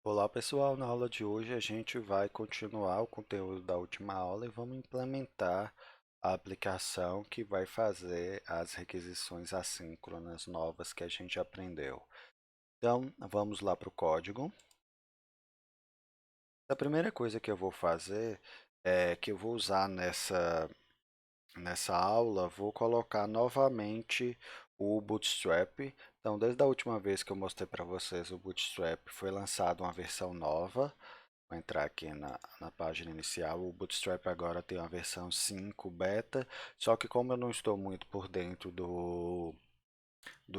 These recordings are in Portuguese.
Olá pessoal, na aula de hoje a gente vai continuar o conteúdo da última aula e vamos implementar a aplicação que vai fazer as requisições assíncronas novas que a gente aprendeu. Então, vamos lá para o código. A primeira coisa que eu vou fazer é que eu vou usar nessa aula, vou colocar novamente o Bootstrap. Então, desde a última vez que eu mostrei para vocês o Bootstrap, foi lançada uma versão nova. Vou entrar aqui na página inicial. O Bootstrap agora tem uma versão 5 beta, só que como eu não estou muito por dentro do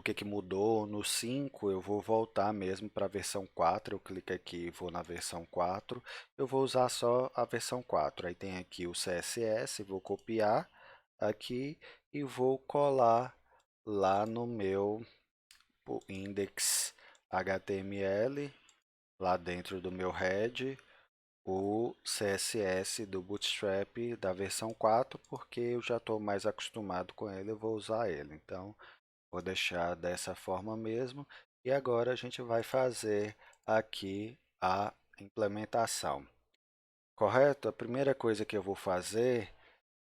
que mudou no 5, eu vou voltar mesmo para a versão 4. Eu clico aqui e vou na versão 4. Eu vou usar só a versão 4. Aí tem aqui o CSS, vou copiar aqui e vou colar lá no meu index HTML, lá dentro do meu head, o CSS do Bootstrap da versão 4, porque eu já estou mais acostumado com ele, eu vou usar ele. Então, vou deixar dessa forma mesmo. E agora a gente vai fazer aqui a implementação. Correto? A primeira coisa que eu vou fazer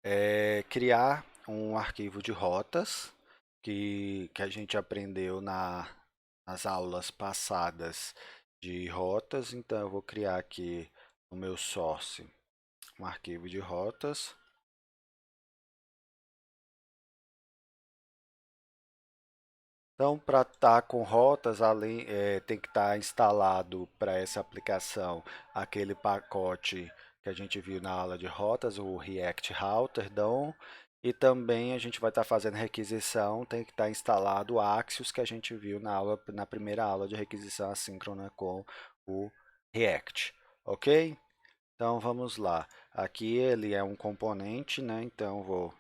é criar um arquivo de rotas que a gente aprendeu nas aulas passadas de rotas. Então, eu vou criar aqui no meu source um arquivo de rotas. Então, para estar com rotas, tem que estar instalado para essa aplicação aquele pacote que a gente viu na aula de rotas, o React Router DOM, e também a gente vai estar fazendo requisição, tem que estar instalado o Axios que a gente viu na primeira aula de requisição assíncrona com o React, ok? Então vamos lá. Aqui ele é um componente, né? Então vou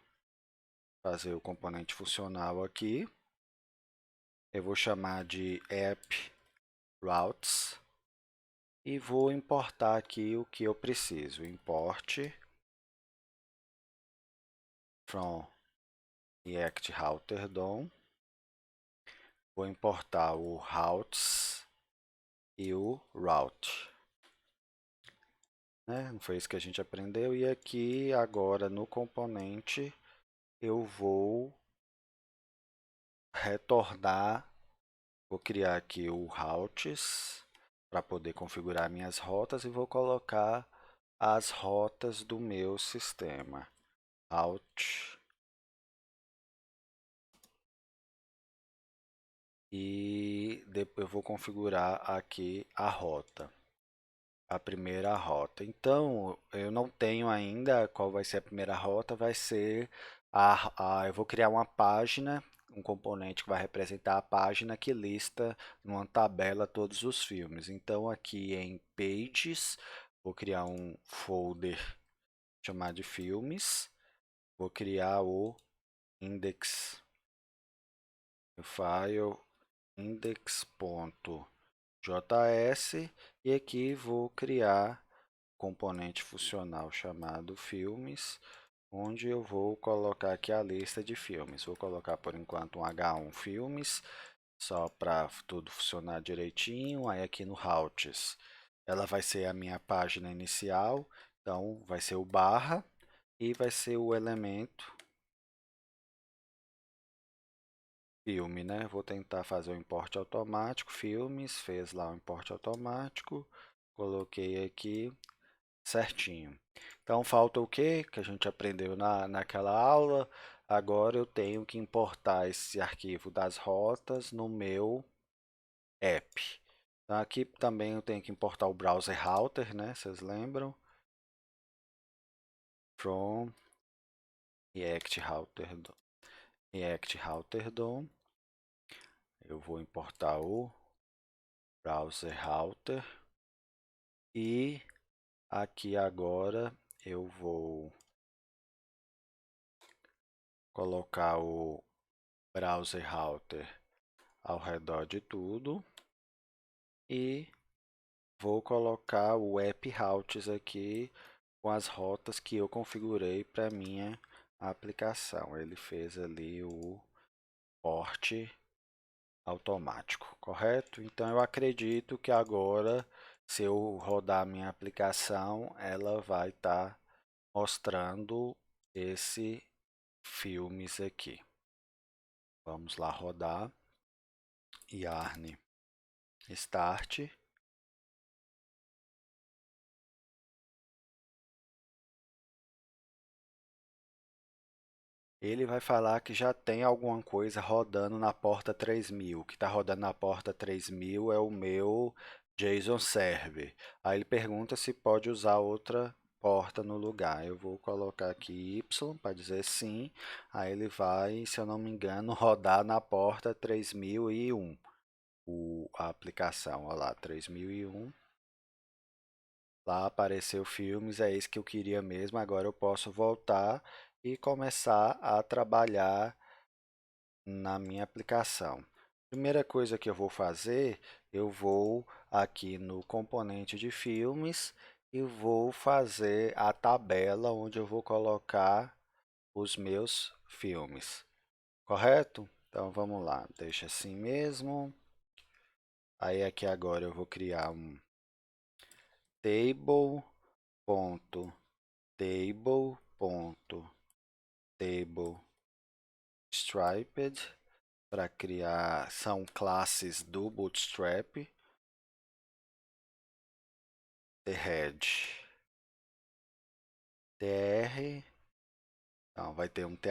fazer o componente funcional aqui. Eu vou chamar de app routes e vou importar aqui o que eu preciso. Import from React Router DOM. Vou importar o routes e o route. Né? Não foi isso que a gente aprendeu. E aqui agora no componente eu vou retornar. Vou criar aqui o routes para poder configurar minhas rotas e vou colocar as rotas do meu sistema. Alt e depois eu vou configurar aqui a rota, a primeira rota. Então, eu não tenho ainda qual vai ser a primeira rota, vai ser eu vou criar uma página, um componente que vai representar a página que lista numa tabela todos os filmes. Então, aqui em Pages, vou criar um folder chamado de filmes, vou criar o index, o file index.js e aqui vou criar componente funcional chamado filmes, onde eu vou colocar aqui a lista de filmes. Vou colocar por enquanto um H1 filmes, só para tudo funcionar direitinho. Aí aqui no routes, ela vai ser a minha página inicial, então vai ser o barra e vai ser o elemento filme, né? Vou tentar fazer o import automático, filmes, fez lá o import automático, coloquei aqui certinho. Então falta o que que a gente aprendeu naquela aula? Agora eu tenho que importar esse arquivo das rotas no meu app. Então aqui também eu tenho que importar o browser router, né? Vocês lembram? From React Router, React Router DOM. Eu vou importar o browser router e aqui agora eu vou colocar o browser router ao redor de tudo e vou colocar o app routes aqui com as rotas que eu configurei para minha aplicação. Ele fez ali o porte automático, correto? Então eu acredito que agora se eu rodar a minha aplicação, ela vai estar mostrando esse filmes aqui. Vamos lá rodar. Yarn Start. Ele vai falar que já tem alguma coisa rodando na porta 3000. O que está rodando na porta 3000 é o meu JSON Server. Aí ele pergunta se pode usar outra porta no lugar. Eu vou colocar aqui Y para dizer sim. Aí ele vai, se eu não me engano, rodar na porta 3001. A aplicação, olha lá, 3001. Lá apareceu filmes, é isso que eu queria mesmo. Agora eu posso voltar e começar a trabalhar na minha aplicação. Primeira coisa que eu vou fazer, eu vou aqui no componente de filmes e vou fazer a tabela onde eu vou colocar os meus filmes, correto? Então vamos lá, deixa assim mesmo. Aí aqui agora eu vou criar um table striped para criar, são classes do Bootstrap. The head tr, então vai ter um th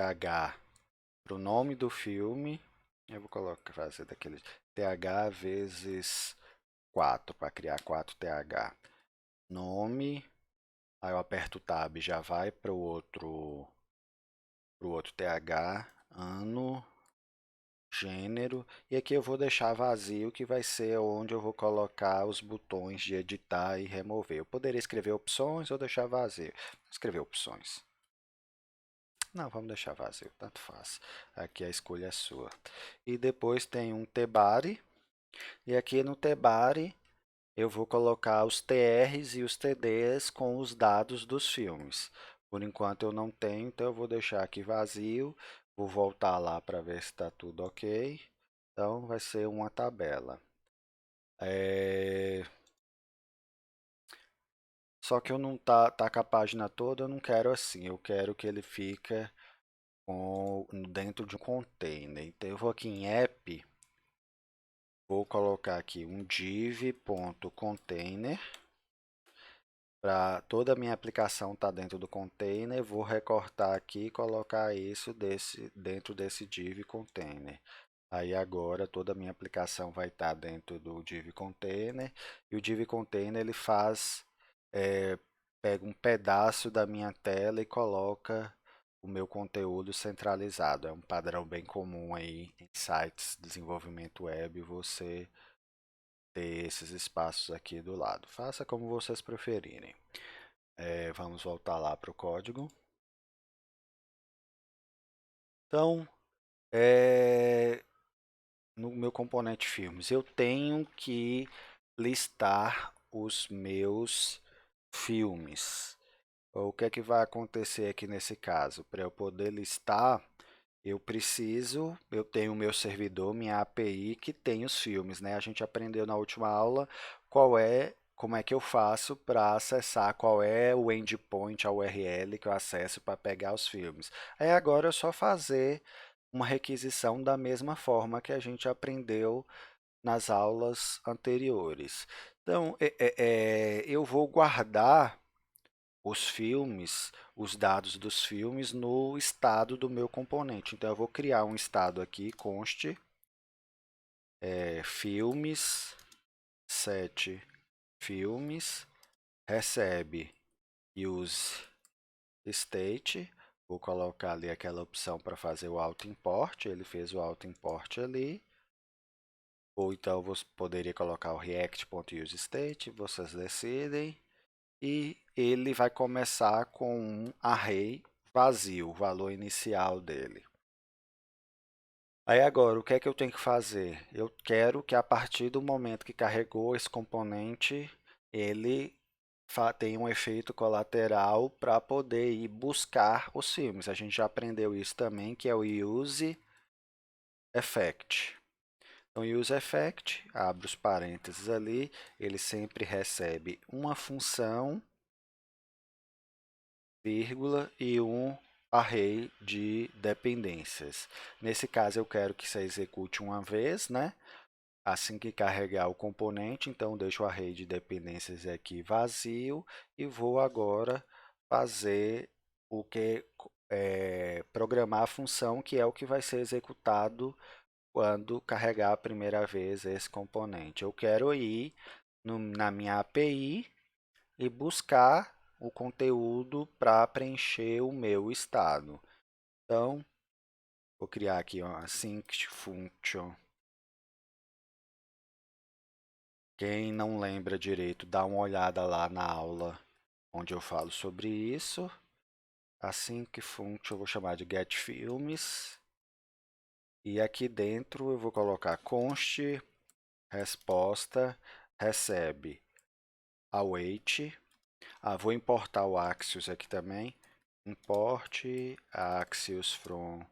para o nome do filme. Eu vou colocar, fazer daquele th vezes 4 para criar 4th. Nome, aí eu aperto o tab, já vai para o outro th, ano, gênero, e aqui eu vou deixar vazio, que vai ser onde eu vou colocar os botões de editar e remover. Eu poderia escrever opções ou deixar vazio. Vou escrever opções. Não, vamos deixar vazio, tanto faz. Aqui a escolha é sua. E depois tem um tbody, e aqui no tbody eu vou colocar os TRs e os TDs com os dados dos filmes. Por enquanto eu não tenho, então eu vou deixar aqui vazio. Vou voltar lá para ver se está tudo ok. Então vai ser uma tabela. Só que eu não tá com a página toda, eu não quero assim. Eu quero que ele fique dentro de um container. Então eu vou aqui em app, vou colocar aqui um div.container. Para toda a minha aplicação estar dentro do container, vou recortar aqui e colocar isso dentro desse div container. Aí agora toda a minha aplicação vai estar dentro do div container, e o div container ele pega um pedaço da minha tela e coloca o meu conteúdo centralizado. É um padrão bem comum aí em sites de desenvolvimento web, você ter esses espaços aqui do lado. Faça como vocês preferirem. Vamos voltar lá para o código. Então, no meu componente filmes, eu tenho que listar os meus filmes. O que é que vai acontecer aqui nesse caso? Para eu poder listar, eu tenho o meu servidor, minha API, que tem os filmes, né? A gente aprendeu na última aula como é que eu faço para acessar, qual é o endpoint, a URL que eu acesso para pegar os filmes. Aí agora é só fazer uma requisição da mesma forma que a gente aprendeu nas aulas anteriores. Então, eu vou guardar os filmes, os dados dos filmes no estado do meu componente. Então, eu vou criar um estado aqui, const filmes, set filmes, recebe use state, vou colocar ali aquela opção para fazer o auto-import, ele fez o auto-import ali, ou então você poderia colocar o react.useState, vocês decidem, e ele vai começar com um array vazio, o valor inicial dele. Aí agora, o que é que eu tenho que fazer? Eu quero que a partir do momento que carregou esse componente, ele tenha um efeito colateral para poder ir buscar os filmes. A gente já aprendeu isso também, que é o use effect. Então, useEffect, abre os parênteses ali, ele sempre recebe uma função, vírgula, e um array de dependências. Nesse caso, eu quero que você execute uma vez, né? Assim que carregar o componente, então deixo o array de dependências aqui vazio e vou agora fazer o que programar a função que é o que vai ser executado quando carregar a primeira vez esse componente. Eu quero ir na minha API e buscar o conteúdo para preencher o meu estado. Então, vou criar aqui uma sync function. Quem não lembra direito, dá uma olhada lá na aula onde eu falo sobre isso. A sync function eu vou chamar de getFilms. E aqui dentro eu vou colocar const resposta recebe await. Vou importar o Axios aqui também. Import Axios from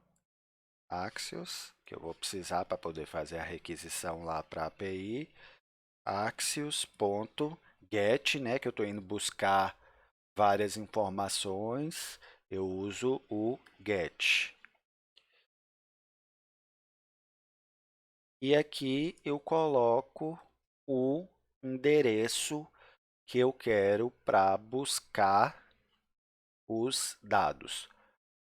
Axios, que eu vou precisar para poder fazer a requisição lá para a API. Axios.get, né, que eu estou indo buscar várias informações, eu uso o get. E aqui eu coloco o endereço que eu quero para buscar os dados,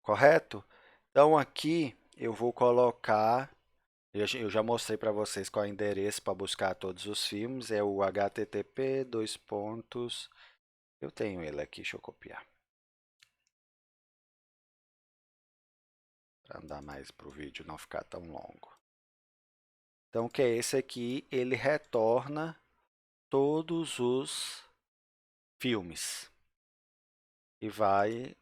correto? Então aqui eu vou colocar, eu já mostrei para vocês qual é o endereço para buscar todos os filmes, é o http dois pontos, eu tenho ele aqui, deixa eu copiar, para andar mais para o vídeo não ficar tão longo. Então, que é esse aqui, ele retorna todos os filmes e vai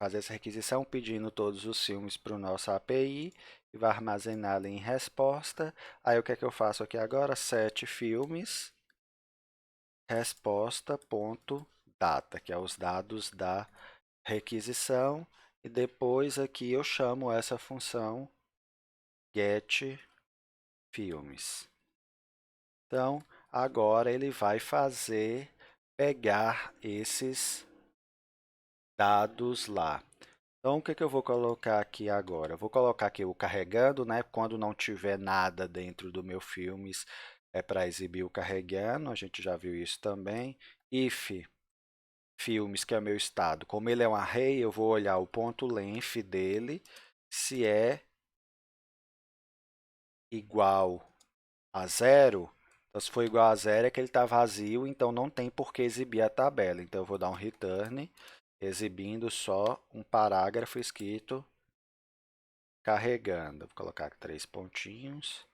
fazer essa requisição pedindo todos os filmes para o nosso API e vai armazená-lo em resposta. Aí o que é que eu faço aqui agora? Set filmes resposta.data, que é os dados da requisição, e depois aqui eu chamo essa função getFilmes. Então, agora ele vai pegar esses dados lá. Então, o que eu vou colocar aqui agora? Eu vou colocar aqui o carregando, né? Quando não tiver nada dentro do meu filmes, é para exibir o carregando, a gente já viu isso também. If filmes, que é o meu estado, como ele é um array, eu vou olhar o ponto length dele, se é igual a zero. Então, se for igual a zero, é que ele está vazio, então não tem por que exibir a tabela. Então, eu vou dar um return, exibindo só um parágrafo escrito carregando. Vou colocar aqui 3 pontinhos.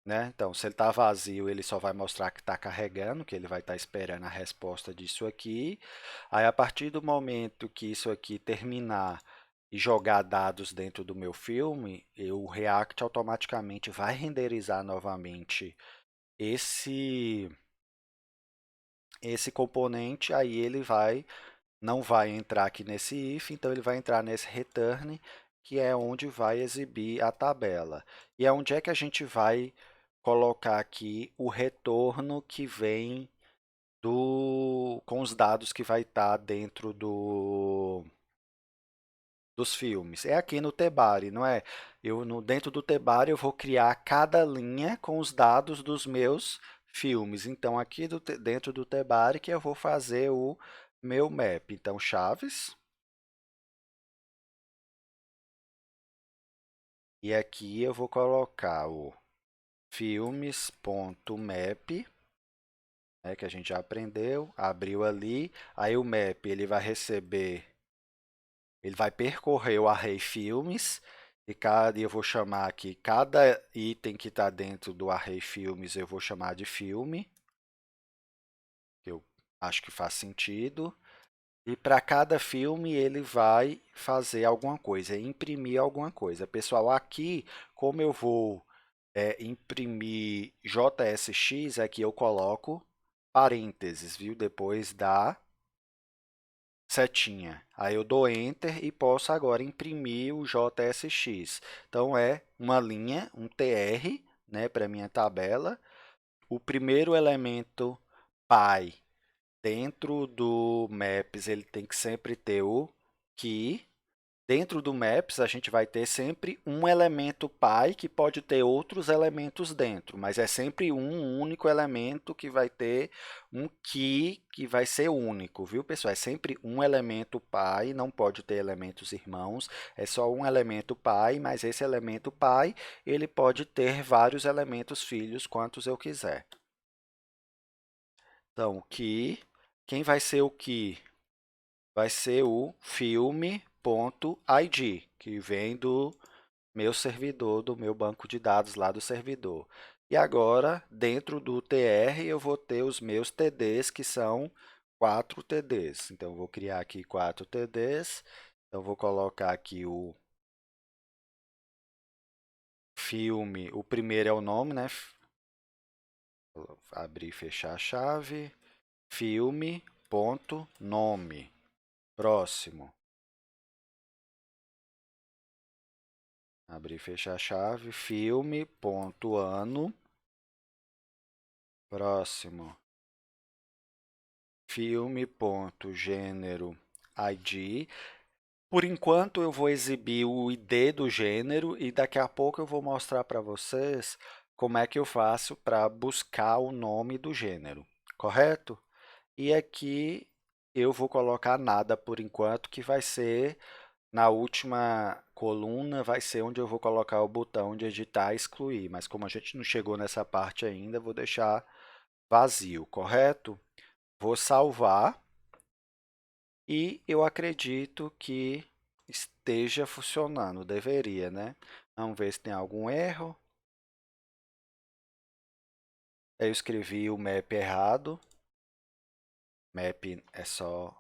Né? Então, se ele está vazio, ele só vai mostrar que está carregando, que ele vai estar esperando a resposta disso aqui. Aí, a partir do momento que isso aqui terminar e jogar dados dentro do meu filme, o React automaticamente vai renderizar novamente esse esse componente, aí ele não vai entrar aqui nesse if, então ele vai entrar nesse return, que é onde vai exibir a tabela. E é onde é que a gente vai colocar aqui o retorno que vem com os dados que vai estar dentro dos filmes. É aqui no Tebari, não é? Dentro do Tebari eu vou criar cada linha com os dados dos meus filmes. Então, aqui dentro do Tebari que eu vou fazer o meu map. Então, chaves. E aqui eu vou colocar o filmes.map, né, que a gente já aprendeu, abriu ali. Aí o map ele vai receber, ele vai percorrer o array filmes, e eu vou chamar aqui, cada item que está dentro do array filmes eu vou chamar de filme, que eu acho que faz sentido. E para cada filme ele vai fazer alguma coisa, imprimir alguma coisa. Pessoal, aqui, como eu vou imprimir JSX, aqui eu coloco parênteses, viu? Depois da setinha. Aí eu dou Enter e posso agora imprimir o JSX. Então é uma linha, um TR, né, para minha tabela. O primeiro elemento pi dentro do maps ele tem que sempre ter o key. Dentro do maps, a gente vai ter sempre um elemento pi que pode ter outros elementos dentro, mas é sempre um único elemento que vai ter um key que vai ser único, viu, pessoal? É sempre um elemento pi, não pode ter elementos irmãos, é só um elemento pi, mas esse elemento pi, ele pode ter vários elementos filhos, quantos eu quiser. Então, o key, quem vai ser o key? Vai ser o filme.id, que vem do meu servidor, do meu banco de dados lá do servidor. E agora, dentro do TR, eu vou ter os meus TDs, que são 4 TDs. Então, eu vou criar aqui 4 TDs. Então, vou colocar aqui o filme. O primeiro é o nome, né? Vou abrir e fechar a chave. Filme.nome. Próximo. Abrir e fechar a chave. Filme.ano. Próximo. Filme.gênero ID. Por enquanto eu vou exibir o ID do gênero e daqui a pouco eu vou mostrar para vocês como é que eu faço para buscar o nome do gênero, correto? E aqui eu vou colocar nada por enquanto, que vai ser na última coluna, vai ser onde eu vou colocar o botão de editar e excluir, mas como a gente não chegou nessa parte ainda, vou deixar vazio, correto? Vou salvar e eu acredito que esteja funcionando, deveria, né? Vamos ver se tem algum erro. Eu escrevi o map errado. Map é só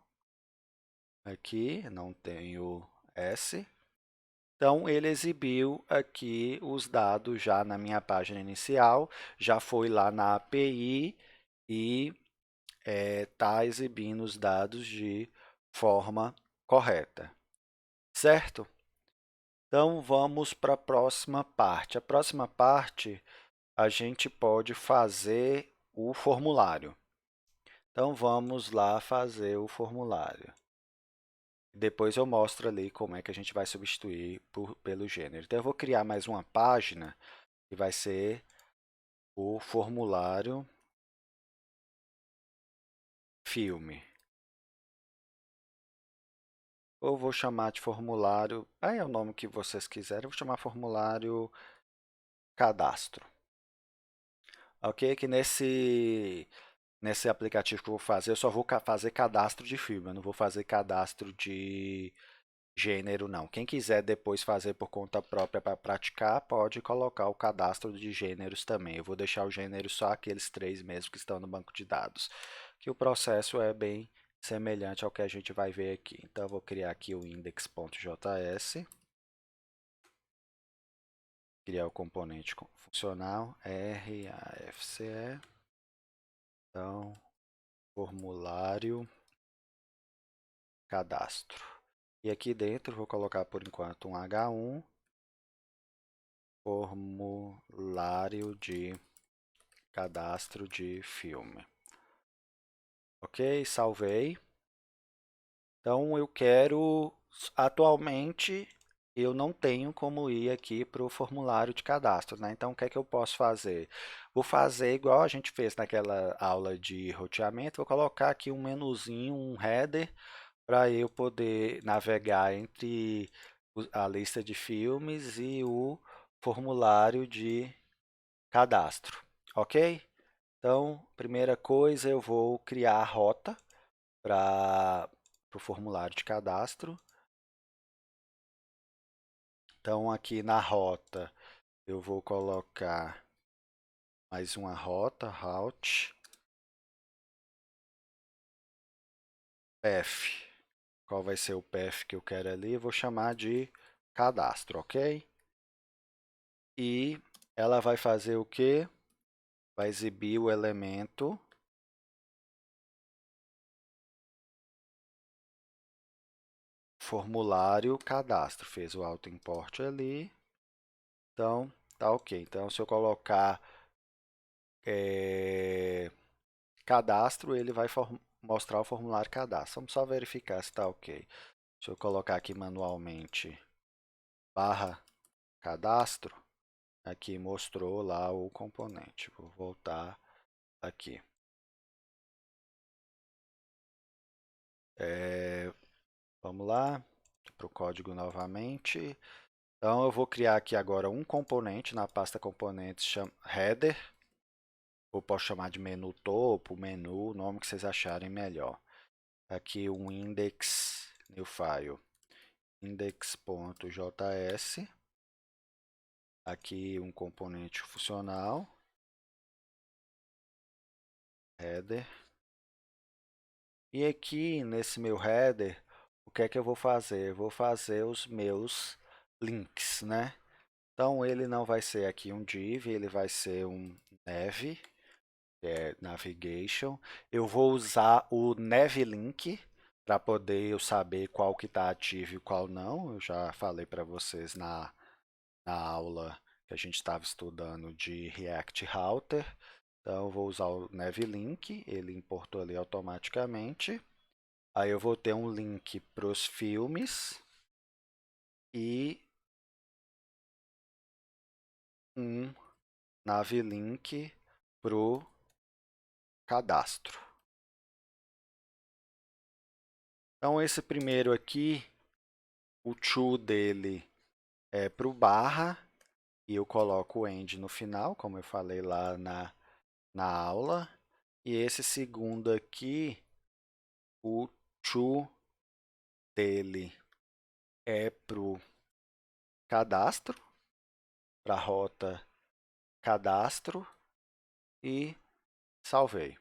aqui, não tem o S. Então, ele exibiu aqui os dados já na minha página inicial, já foi lá na API e está exibindo os dados de forma correta, certo? Então, vamos para a próxima parte. A próxima parte, a gente pode fazer o formulário. Então, vamos lá fazer o formulário. Depois eu mostro ali como é que a gente vai substituir pelo gênero. Então, eu vou criar mais uma página que vai ser o formulário filme. Ou vou chamar de formulário, aí é o nome que vocês quiserem, eu vou chamar formulário cadastro. Ok? Que nesse aplicativo que eu vou fazer, eu só vou fazer cadastro de filme, eu não vou fazer cadastro de gênero, não. Quem quiser depois fazer por conta própria para praticar, pode colocar o cadastro de gêneros também. Eu vou deixar o gênero só aqueles 3 mesmo que estão no banco de dados, que o processo é bem semelhante ao que a gente vai ver aqui. Então, eu vou criar aqui o index.js, criar o componente funcional RAFCE, então, formulário cadastro. E aqui dentro vou colocar por enquanto um H1, formulário de cadastro de filme. Ok, salvei. Então eu quero, atualmente eu não tenho como ir aqui para o formulário de cadastro, né? Então o que é que eu posso fazer? Vou fazer igual a gente fez naquela aula de roteamento, vou colocar aqui um menuzinho, um header, para eu poder navegar entre a lista de filmes e o formulário de cadastro, ok? Então, primeira coisa, eu vou criar a rota para o formulário de cadastro. Então, aqui na rota, eu vou colocar mais uma rota, route, path. Qual vai ser o path que eu quero ali? Eu vou chamar de cadastro, ok? E ela vai fazer o quê? Vai exibir o elemento formulário cadastro. Fez o auto-import ali. Então, tá ok. Então, se eu colocar cadastro, ele vai mostrar o formulário cadastro. Vamos só verificar se está ok. Se eu colocar aqui manualmente barra cadastro, aqui mostrou lá o componente. Vou voltar aqui. Vamos lá, para o código novamente. Então, eu vou criar aqui agora um componente na pasta componentes, chama header, ou posso chamar de menu topo, menu, o nome que vocês acharem melhor. Aqui um index, new file, index.js, aqui um componente funcional, header, e aqui nesse meu header, o que é que eu vou fazer? Eu vou fazer os meus links, né? Então ele não vai ser aqui um div, ele vai ser um nav, que é navigation. Eu vou usar o navlink para poder eu saber qual que está ativo e qual não. Eu já falei para vocês na aula que a gente estava estudando de React Router. Então eu vou usar o navlink, ele importou ali automaticamente. Aí eu vou ter um link para os filmes e um navlink para o cadastro. Então esse primeiro aqui, o to dele é para o barra e eu coloco o end no final, como eu falei lá na aula. E esse segundo aqui, o to dele é para o cadastro, para a rota cadastro e salvei.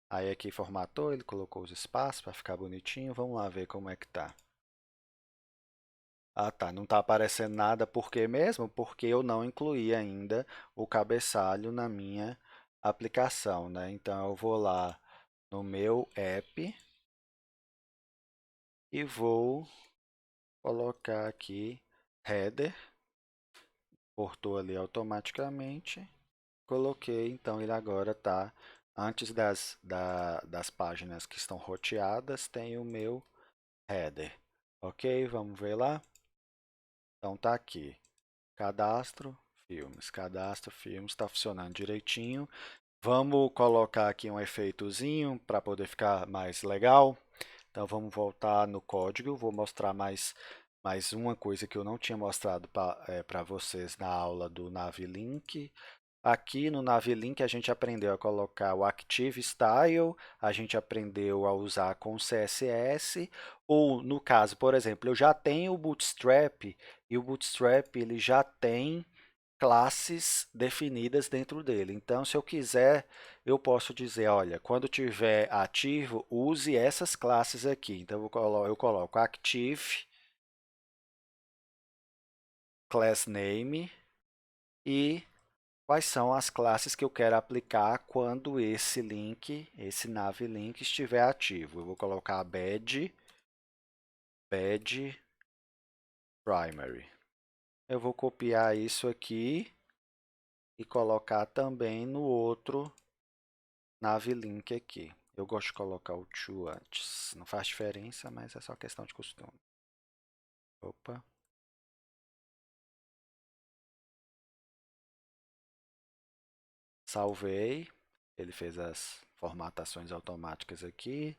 Aí aqui formatou, ele colocou os espaços para ficar bonitinho. Vamos lá ver como é que tá. Ah, tá. Não está aparecendo nada. Por quê mesmo? Porque eu não incluí ainda o cabeçalho na minha aplicação, né? Então eu vou lá no meu app e vou colocar aqui header, portou ali automaticamente. Coloquei, então ele agora está antes das páginas que estão roteadas, tem o meu header. Ok, vamos ver lá. Então tá aqui, cadastro filmes, está funcionando direitinho. Vamos colocar aqui um efeitozinho para poder ficar mais legal. Então vamos voltar no código, vou mostrar mais uma coisa que eu não tinha mostrado para vocês na aula do Navlink. Aqui no Navlink a gente aprendeu a colocar o Active Style, a gente aprendeu a usar com CSS, ou no caso, por exemplo, eu já tenho o Bootstrap e o Bootstrap ele já tem classes definidas dentro dele. Então, se eu quiser, eu posso dizer, olha, quando tiver ativo, use essas classes aqui. Então, eu coloco Active, Class Name e quais são as classes que eu quero aplicar quando esse link, esse navlink estiver ativo. Eu vou colocar badge primary. Eu vou copiar isso aqui e colocar também no outro navlink aqui. Eu gosto de colocar o to antes. Não faz diferença, mas é só questão de costume. Opa. Salvei. Ele fez as formatações automáticas aqui.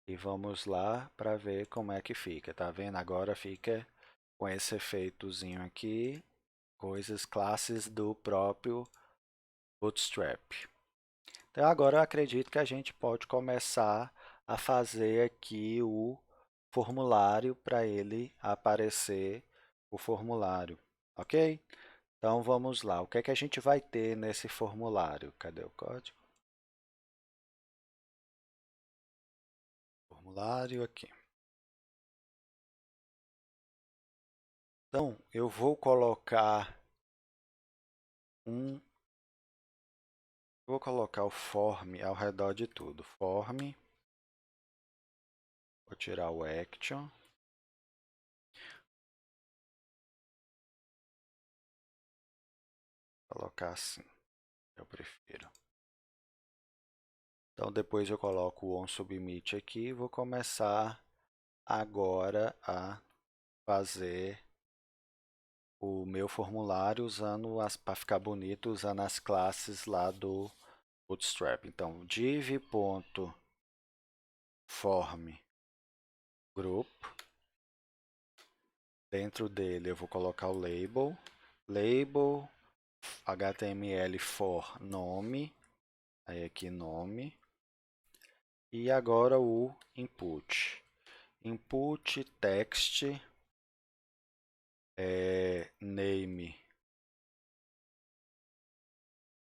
E vamos lá para ver como é que fica. Tá vendo? Agora fica com esse efeitozinho aqui. Coisas, classes do próprio Bootstrap. Então agora eu acredito que a gente pode começar a fazer aqui o formulário para ele aparecer o formulário, ok? Então vamos lá, o que é que a gente vai ter nesse formulário? Cadê o código? Formulário aqui. Então eu vou colocar o form ao redor de tudo. Form, vou tirar o action. colocar assim, eu prefiro. Então depois eu coloco o onSubmit aqui e vou começar agora a fazer o meu formulário usando para ficar bonito, usando as classes lá do Bootstrap. Então, div.form group. Dentro dele eu vou colocar o label HTML for nome, aí aqui nome, e agora o input. Input text name,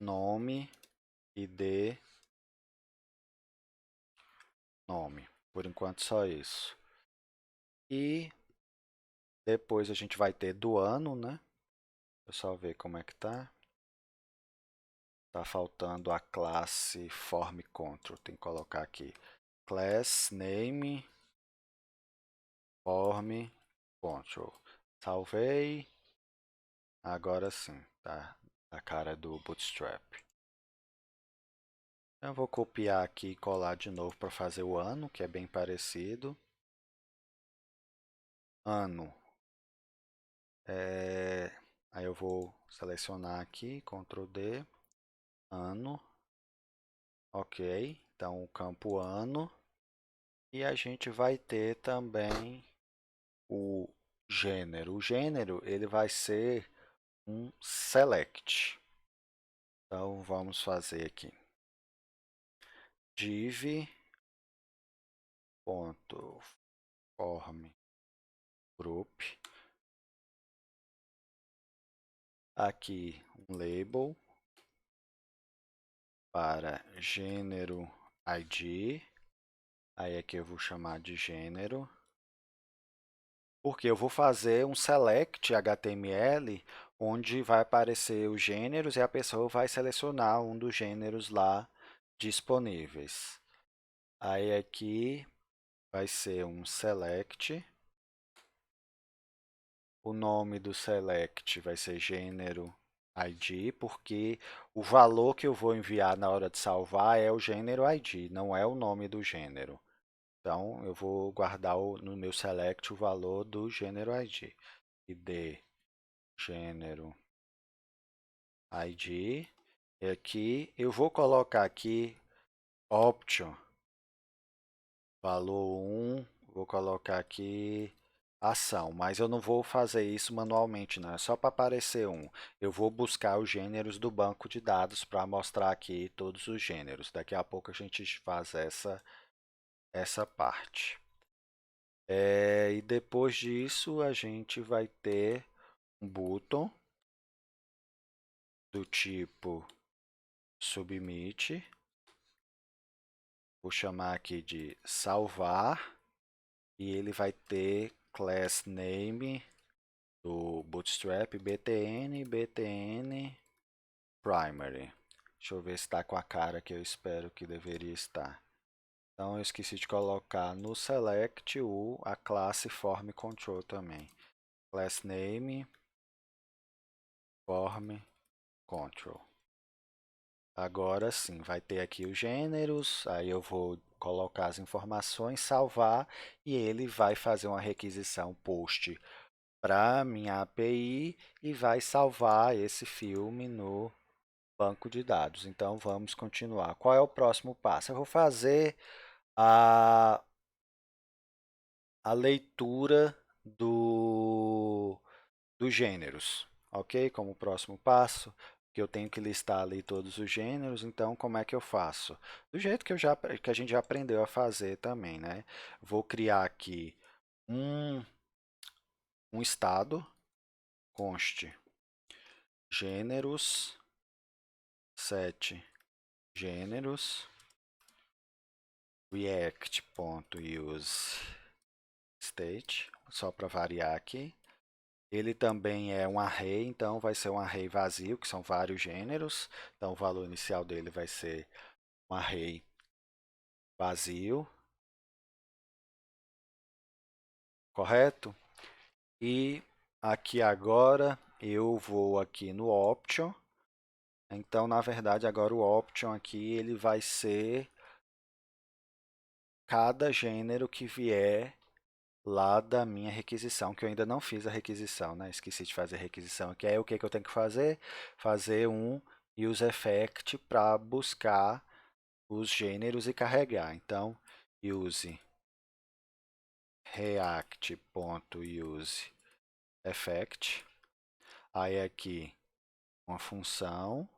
nome, id, nome. Por enquanto só isso. E depois a gente vai ter do ano, né? Deixa eu só ver como é que tá. Tá faltando a classe form control. Tem que colocar aqui class name form control. Salvei. Agora sim, tá a cara do Bootstrap. Eu vou copiar aqui e colar de novo para fazer o ano, que é bem parecido. Ano. Aí eu vou selecionar aqui, Ctrl D, ano. Ok, então o campo ano. E a gente vai ter também o gênero. O gênero ele vai ser um select. Então vamos fazer aqui div.form group. Aqui um label para gênero ID. Aí aqui eu vou chamar de gênero. Porque eu vou fazer um select HTML onde vai aparecer os gêneros e a pessoa vai selecionar um dos gêneros lá disponíveis. Aí aqui vai ser um select. O nome do select vai ser gênero ID, porque o valor que eu vou enviar na hora de salvar é o gênero ID, não é o nome do gênero. Então, eu vou guardar no meu select o valor do gênero ID. ID, gênero ID. E aqui eu vou colocar aqui option, valor 1, vou colocar aqui ação, mas eu não vou fazer isso manualmente, não, é só para aparecer um. Eu vou buscar os gêneros do banco de dados para mostrar aqui todos os gêneros. Daqui a pouco a gente faz essa parte. E depois disso a gente vai ter um button do tipo submit. Vou chamar aqui de salvar e ele vai ter class name do Bootstrap btn primary. Deixa eu ver se está com a cara que eu espero que deveria estar. Então eu esqueci de colocar no select a classe form control também. Class name form control. Agora sim, vai ter aqui os gêneros, aí eu vou colocar as informações, salvar e ele vai fazer uma requisição post para minha API e vai salvar esse filme no banco de dados. Então vamos continuar. Qual é o próximo passo? Eu vou fazer a leitura dos gêneros, ok? Como próximo passo, que eu tenho que listar ali todos os gêneros, então como é que eu faço? Do jeito que a gente já aprendeu a fazer também, né? Vou criar aqui um estado, conste gêneros, set gêneros, react.useState, só para variar aqui. Ele também é um array, então vai ser um array vazio, que são vários gêneros. Então o valor inicial dele vai ser um array vazio, correto? E aqui agora eu vou aqui no option Então, na verdade, agora o option aqui ele vai ser cada gênero que vier lá da minha requisição, que eu ainda não fiz a requisição, né? Esqueci de fazer a requisição aqui. Aí o que que eu tenho que fazer? Fazer um use effect para buscar os gêneros e carregar. Então, use react.use effect. Aí aqui uma função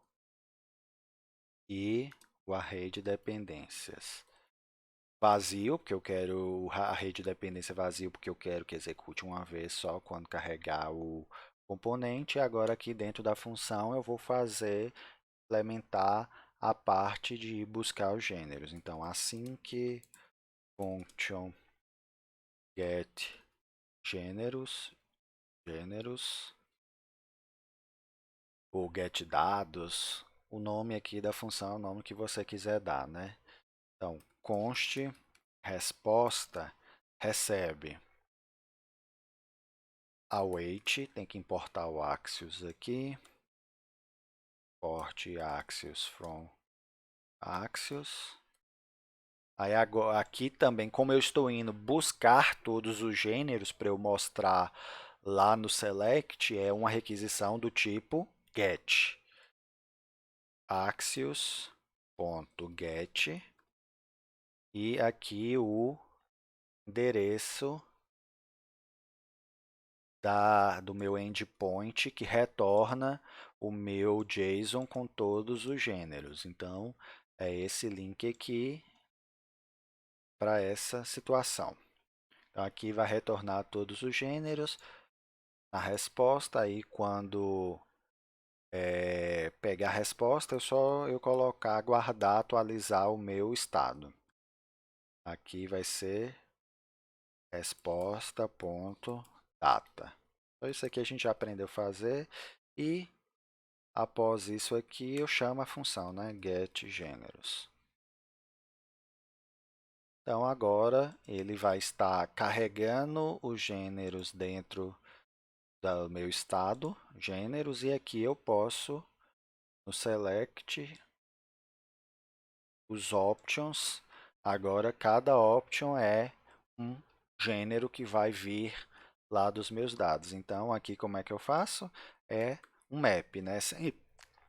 e o array de dependências. Vazio, porque eu quero o array de dependência vazio, porque eu quero que execute uma vez só quando carregar o componente. E agora aqui dentro da função eu vou implementar a parte de buscar os gêneros. Então, assim que function get gêneros, ou get dados, o nome aqui da função é o nome que você quiser dar, né? Então, const resposta recebe await, tem que importar o Axios aqui, import Axios from Axios. Aí agora, aqui também, como eu estou indo buscar todos os gêneros para eu mostrar lá no select, é uma requisição do tipo get. Axios.get e aqui o endereço do meu endpoint que retorna o meu JSON com todos os gêneros. Então, é esse link aqui para essa situação. Então, aqui vai retornar todos os gêneros. A resposta, aí quando pegar a resposta, é só eu colocar, guardar, atualizar o meu estado. Aqui vai ser resposta.data. Então, isso aqui a gente já aprendeu a fazer e após isso aqui eu chamo a função, né? getGêneros. Então agora ele vai estar carregando os gêneros dentro do meu estado, gêneros, e aqui eu posso, no select, os options. Agora cada option é um gênero que vai vir lá dos meus dados. Então aqui como é que eu faço? É um map, né?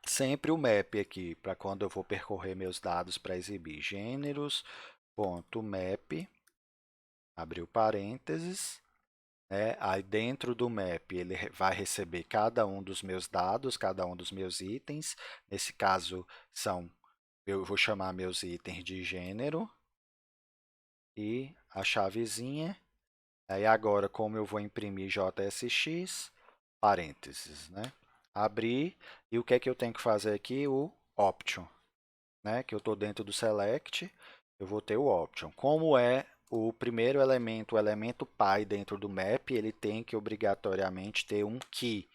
Sempre o map aqui, para quando eu vou percorrer meus dados para exibir gêneros.map, abriu parênteses, né? Aí dentro do map ele vai receber cada um dos meus dados, cada um dos meus itens. Nesse caso eu vou chamar meus itens de gênero e a chavezinha. Aí agora, como eu vou imprimir JSX, parênteses, né? Abrir, e o que é que eu tenho que fazer aqui? O option, né? Que eu estou dentro do select, eu vou ter o option. Como é o primeiro elemento, o elemento pai dentro do map, ele tem que obrigatoriamente ter um key.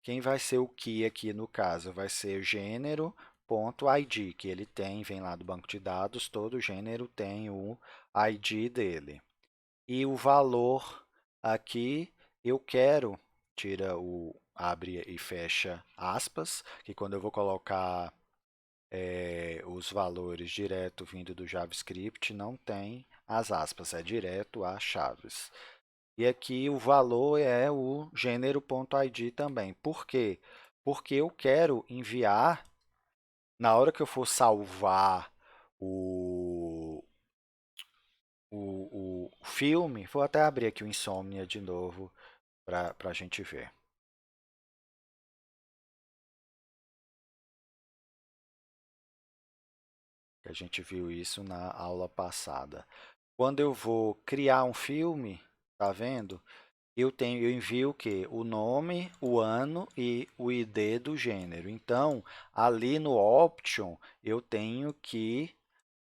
Quem vai ser o key aqui no caso? Vai ser o gênero.id, que ele tem, vem lá do banco de dados, todo gênero tem o ID dele. E o valor aqui eu quero, tira o abre e fecha aspas, que quando eu vou colocar os valores direto vindo do JavaScript, não tem as aspas, é direto a chaves. E aqui o valor é o gênero.id também. Por quê? Porque eu quero enviar, na hora que eu for salvar o, o filme, vou até abrir aqui o Insomnia de novo para a gente ver. A gente viu isso na aula passada. Quando eu vou criar um filme, tá vendo? Eu envio o quê? O nome, o ano e o ID do gênero. Então, ali no option, eu tenho que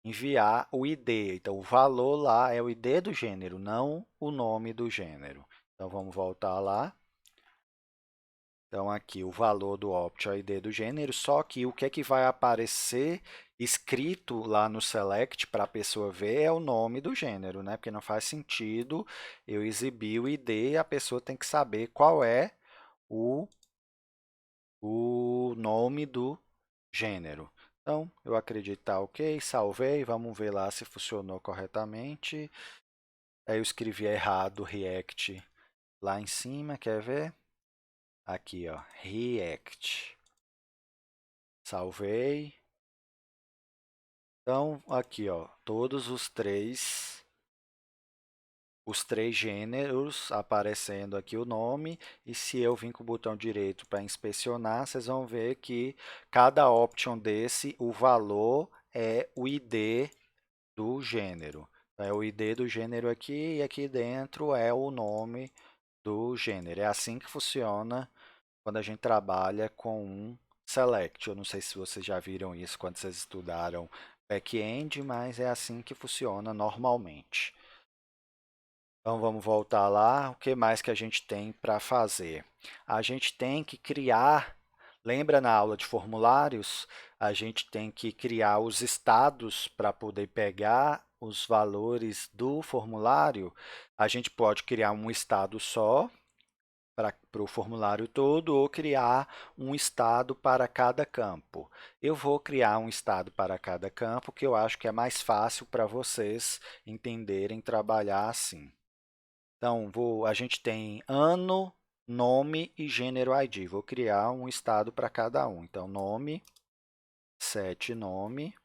enviar o ID. Então, o valor lá é o ID do gênero, não o nome do gênero. Então, vamos voltar lá. Então, aqui o valor do option é o ID do gênero, só que o que é que vai aparecer escrito lá no select para a pessoa ver é o nome do gênero, né? Porque não faz sentido eu exibir o ID e a pessoa tem que saber qual é o o nome do gênero. Então, eu acredito que tá ok, salvei, vamos ver lá se funcionou corretamente. Aí eu escrevi errado React lá em cima, quer ver? Aqui, ó, React. Salvei. Então, aqui, ó, todos os três gêneros aparecendo aqui o nome, e se eu vim com o botão direito para inspecionar, vocês vão ver que cada option desse, o valor é o ID do gênero. É o ID do gênero aqui, e aqui dentro é o nome do gênero. É assim que funciona quando a gente trabalha com um select. Eu não sei se vocês já viram isso quando vocês estudaram back-end, mas é assim que funciona normalmente. Então vamos voltar lá. O que mais que a gente tem para fazer? A gente tem que criar, lembra na aula de formulários? A gente tem que criar os estados para poder pegar os valores do formulário. A gente pode criar um estado só para o formulário todo ou criar um estado para cada campo. Eu vou criar um estado para cada campo, que eu acho que é mais fácil para vocês entenderem trabalhar assim. Então, a gente tem ano, nome e gênero ID. Vou criar um estado para cada um. Então, nome, set nome,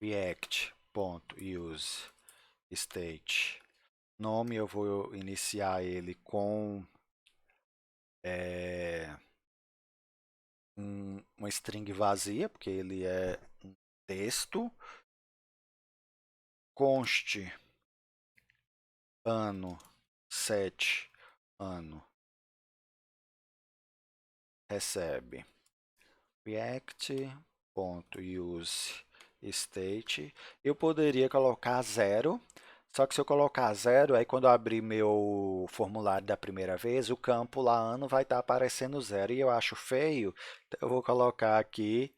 react.use state. Nome eu vou iniciar ele com uma string vazia, porque ele é um texto. Const ano, set ano, recebe react.useState. Eu poderia colocar zero, só que se eu colocar zero, aí quando eu abrir meu formulário da primeira vez, o campo lá ano vai estar aparecendo zero e eu acho feio, então eu vou colocar aqui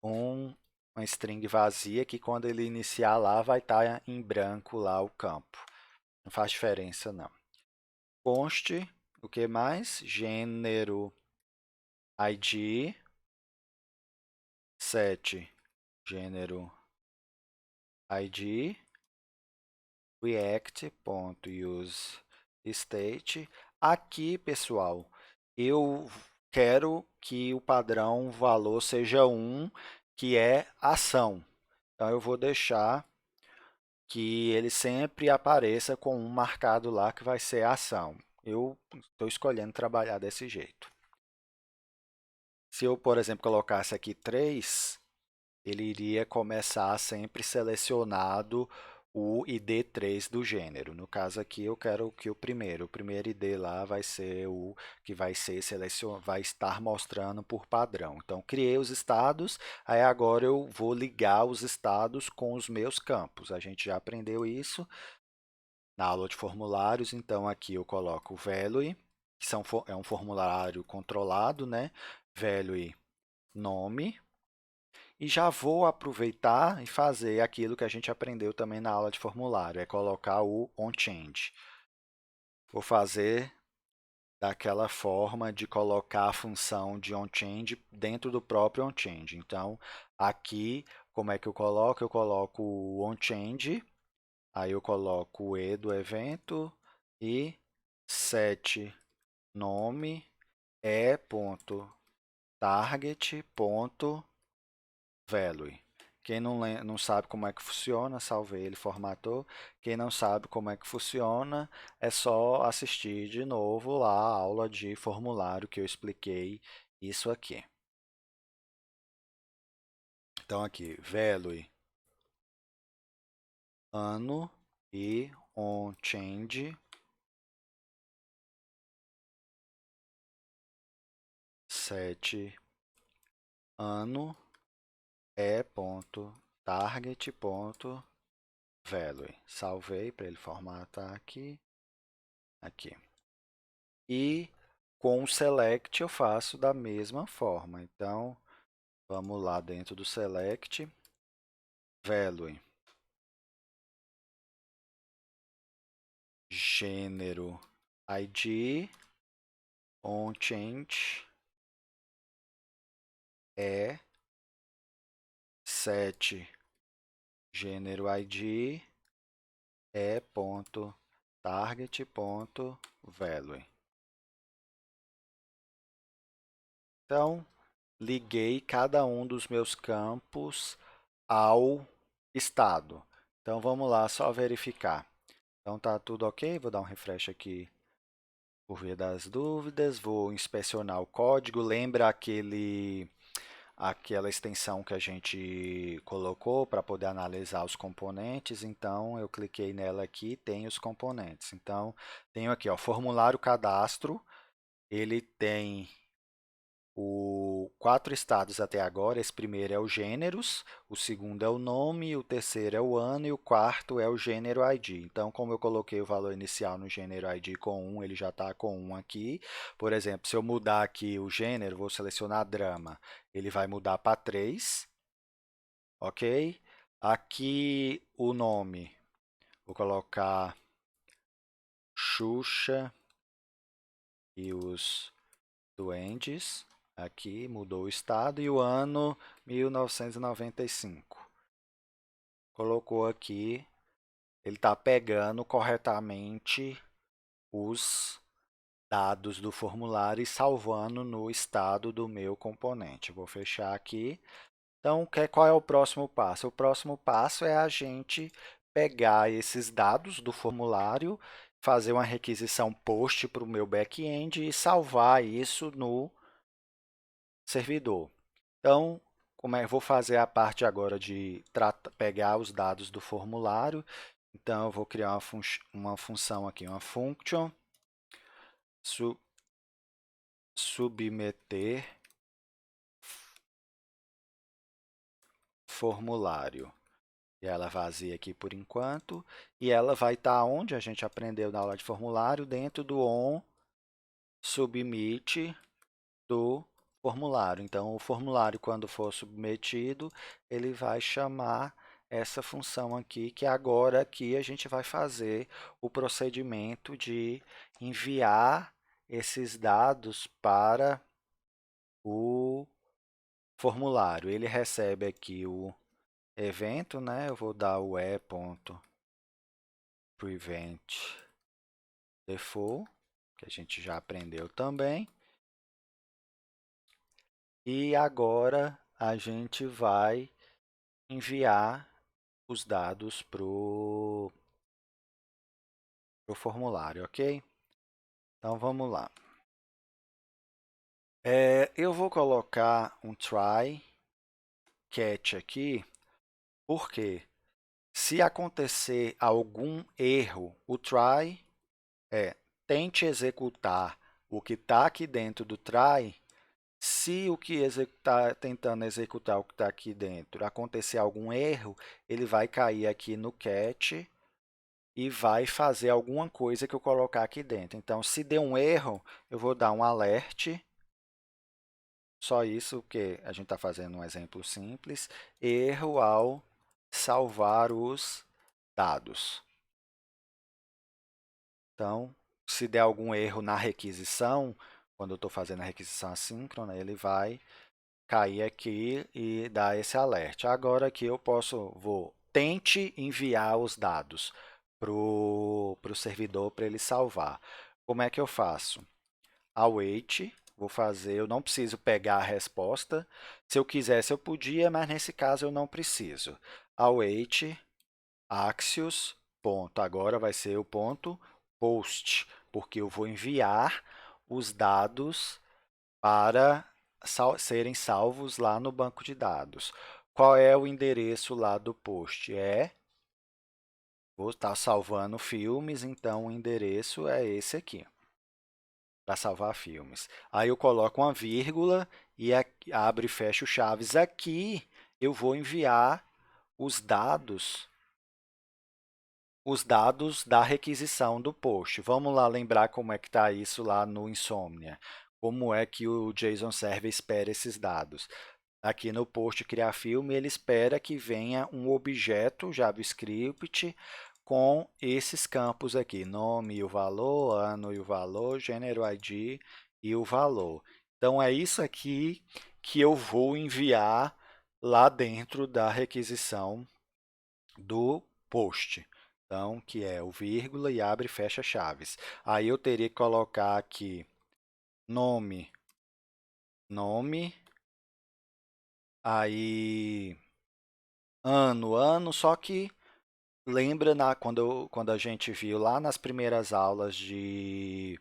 uma string vazia que quando ele iniciar lá vai estar em branco lá o campo. Não faz diferença não. Const, o que mais? Gênero ID, set gênero ID, react.useState. Aqui, pessoal, eu quero que o padrão valor seja 1, que é ação. Então, eu vou deixar que ele sempre apareça com um marcado lá que vai ser ação. Eu estou escolhendo trabalhar desse jeito. Se eu, por exemplo, colocasse aqui 3, ele iria começar sempre selecionado o ID3 do gênero. No caso aqui, eu quero que o primeiro ID lá vai ser o que vai estar mostrando por padrão. Então, criei os estados, aí agora eu vou ligar os estados com os meus campos. A gente já aprendeu isso na aula de formulários, então aqui eu coloco o value, é um formulário controlado, né? Value nome, e já vou aproveitar e fazer aquilo que a gente aprendeu também na aula de formulário, é colocar o onChange. Vou fazer daquela forma de colocar a função de onChange dentro do próprio onChange. Então, aqui, como é que eu coloco? Eu coloco o onChange, aí eu coloco o e do evento e set nome e.target.value. Quem não sabe como é que funciona, salvei ele, formatou. Quem não sabe como é que funciona, é só assistir de novo lá a aula de formulário que eu expliquei isso aqui. Então aqui, value, ano e onChange set ano e.target.value. Salvei para ele formatar aqui. Aqui. E com o select eu faço da mesma forma. Então, vamos lá dentro do select, value, gênero ID, onChange é set gênero ID é ponto target ponto value. Então, liguei cada um dos meus campos ao estado. Então, vamos lá só verificar. Então, tá tudo ok? Vou dar um refresh aqui por via das dúvidas. Vou inspecionar o código. Lembra aquela extensão que a gente colocou para poder analisar os componentes? Então, eu cliquei nela aqui, tem os componentes. Então, tenho aqui, ó, formulário cadastro. Ele tem quatro estados até agora. Esse primeiro é o gêneros, o segundo é o nome, o terceiro é o ano e o quarto é o gênero ID. Então, como eu coloquei o valor inicial no gênero ID com 1, ele já está com 1 aqui. Por exemplo, se eu mudar aqui o gênero, vou selecionar drama, ele vai mudar para 3, ok? Aqui o nome, vou colocar Xuxa e os Duendes. Aqui mudou o estado e o ano 1995. Colocou aqui, ele está pegando corretamente os dados do formulário e salvando no estado do meu componente. Vou fechar aqui. Então, qual é o próximo passo? O próximo passo é a gente pegar esses dados do formulário, fazer uma requisição POST para o meu back-end e salvar isso no servidor. Então, vou fazer a parte agora de pegar os dados do formulário. Então, eu vou criar uma função aqui, uma function submeter formulário. E ela vazia aqui por enquanto. E ela vai estar onde a gente aprendeu na aula de formulário, dentro do onSubmit do formulário. Então, o formulário, quando for submetido, ele vai chamar essa função aqui, que agora aqui a gente vai fazer o procedimento de enviar esses dados para o formulário. Ele recebe aqui o evento, né? Eu vou dar o e.prevent_default, que a gente já aprendeu também. E agora a gente vai enviar os dados para o formulário, ok? Então vamos lá. Eu vou colocar um try catch aqui, porque se acontecer algum erro, o try tente executar o que está aqui dentro do try. Se o que está tentando executar o que está aqui dentro acontecer algum erro, ele vai cair aqui no catch e vai fazer alguma coisa que eu colocar aqui dentro. Então, se der um erro, eu vou dar um alert. Só isso, porque a gente está fazendo um exemplo simples. Erro ao salvar os dados. Então, se der algum erro na requisição, quando eu estou fazendo a requisição assíncrona, ele vai cair aqui e dar esse alerta. Agora aqui eu tente enviar os dados para o servidor para ele salvar. Como é que eu faço? Await, eu não preciso pegar a resposta. Se eu quisesse eu podia, mas nesse caso eu não preciso. Await Axios, ponto. Agora vai ser o ponto post, porque eu vou enviar os dados para serem salvos lá no banco de dados. Qual é o endereço lá do post? Vou estar salvando filmes, então o endereço é esse aqui, para salvar filmes. Aí eu coloco uma vírgula e abro e fecho chaves. Aqui eu vou enviar os dados da requisição do post. Vamos lá lembrar como é que está isso lá no Insomnia. Como é que o JSON Server espera esses dados? Aqui no post criar filme, ele espera que venha um objeto JavaScript com esses campos aqui, nome e o valor, ano e o valor, gênero ID e o valor. Então é isso aqui que eu vou enviar lá dentro da requisição do post. Então, que é o vírgula e abre e fecha chaves. Aí eu teria que colocar aqui nome, nome, aí ano, só que lembra quando a gente viu lá nas primeiras aulas de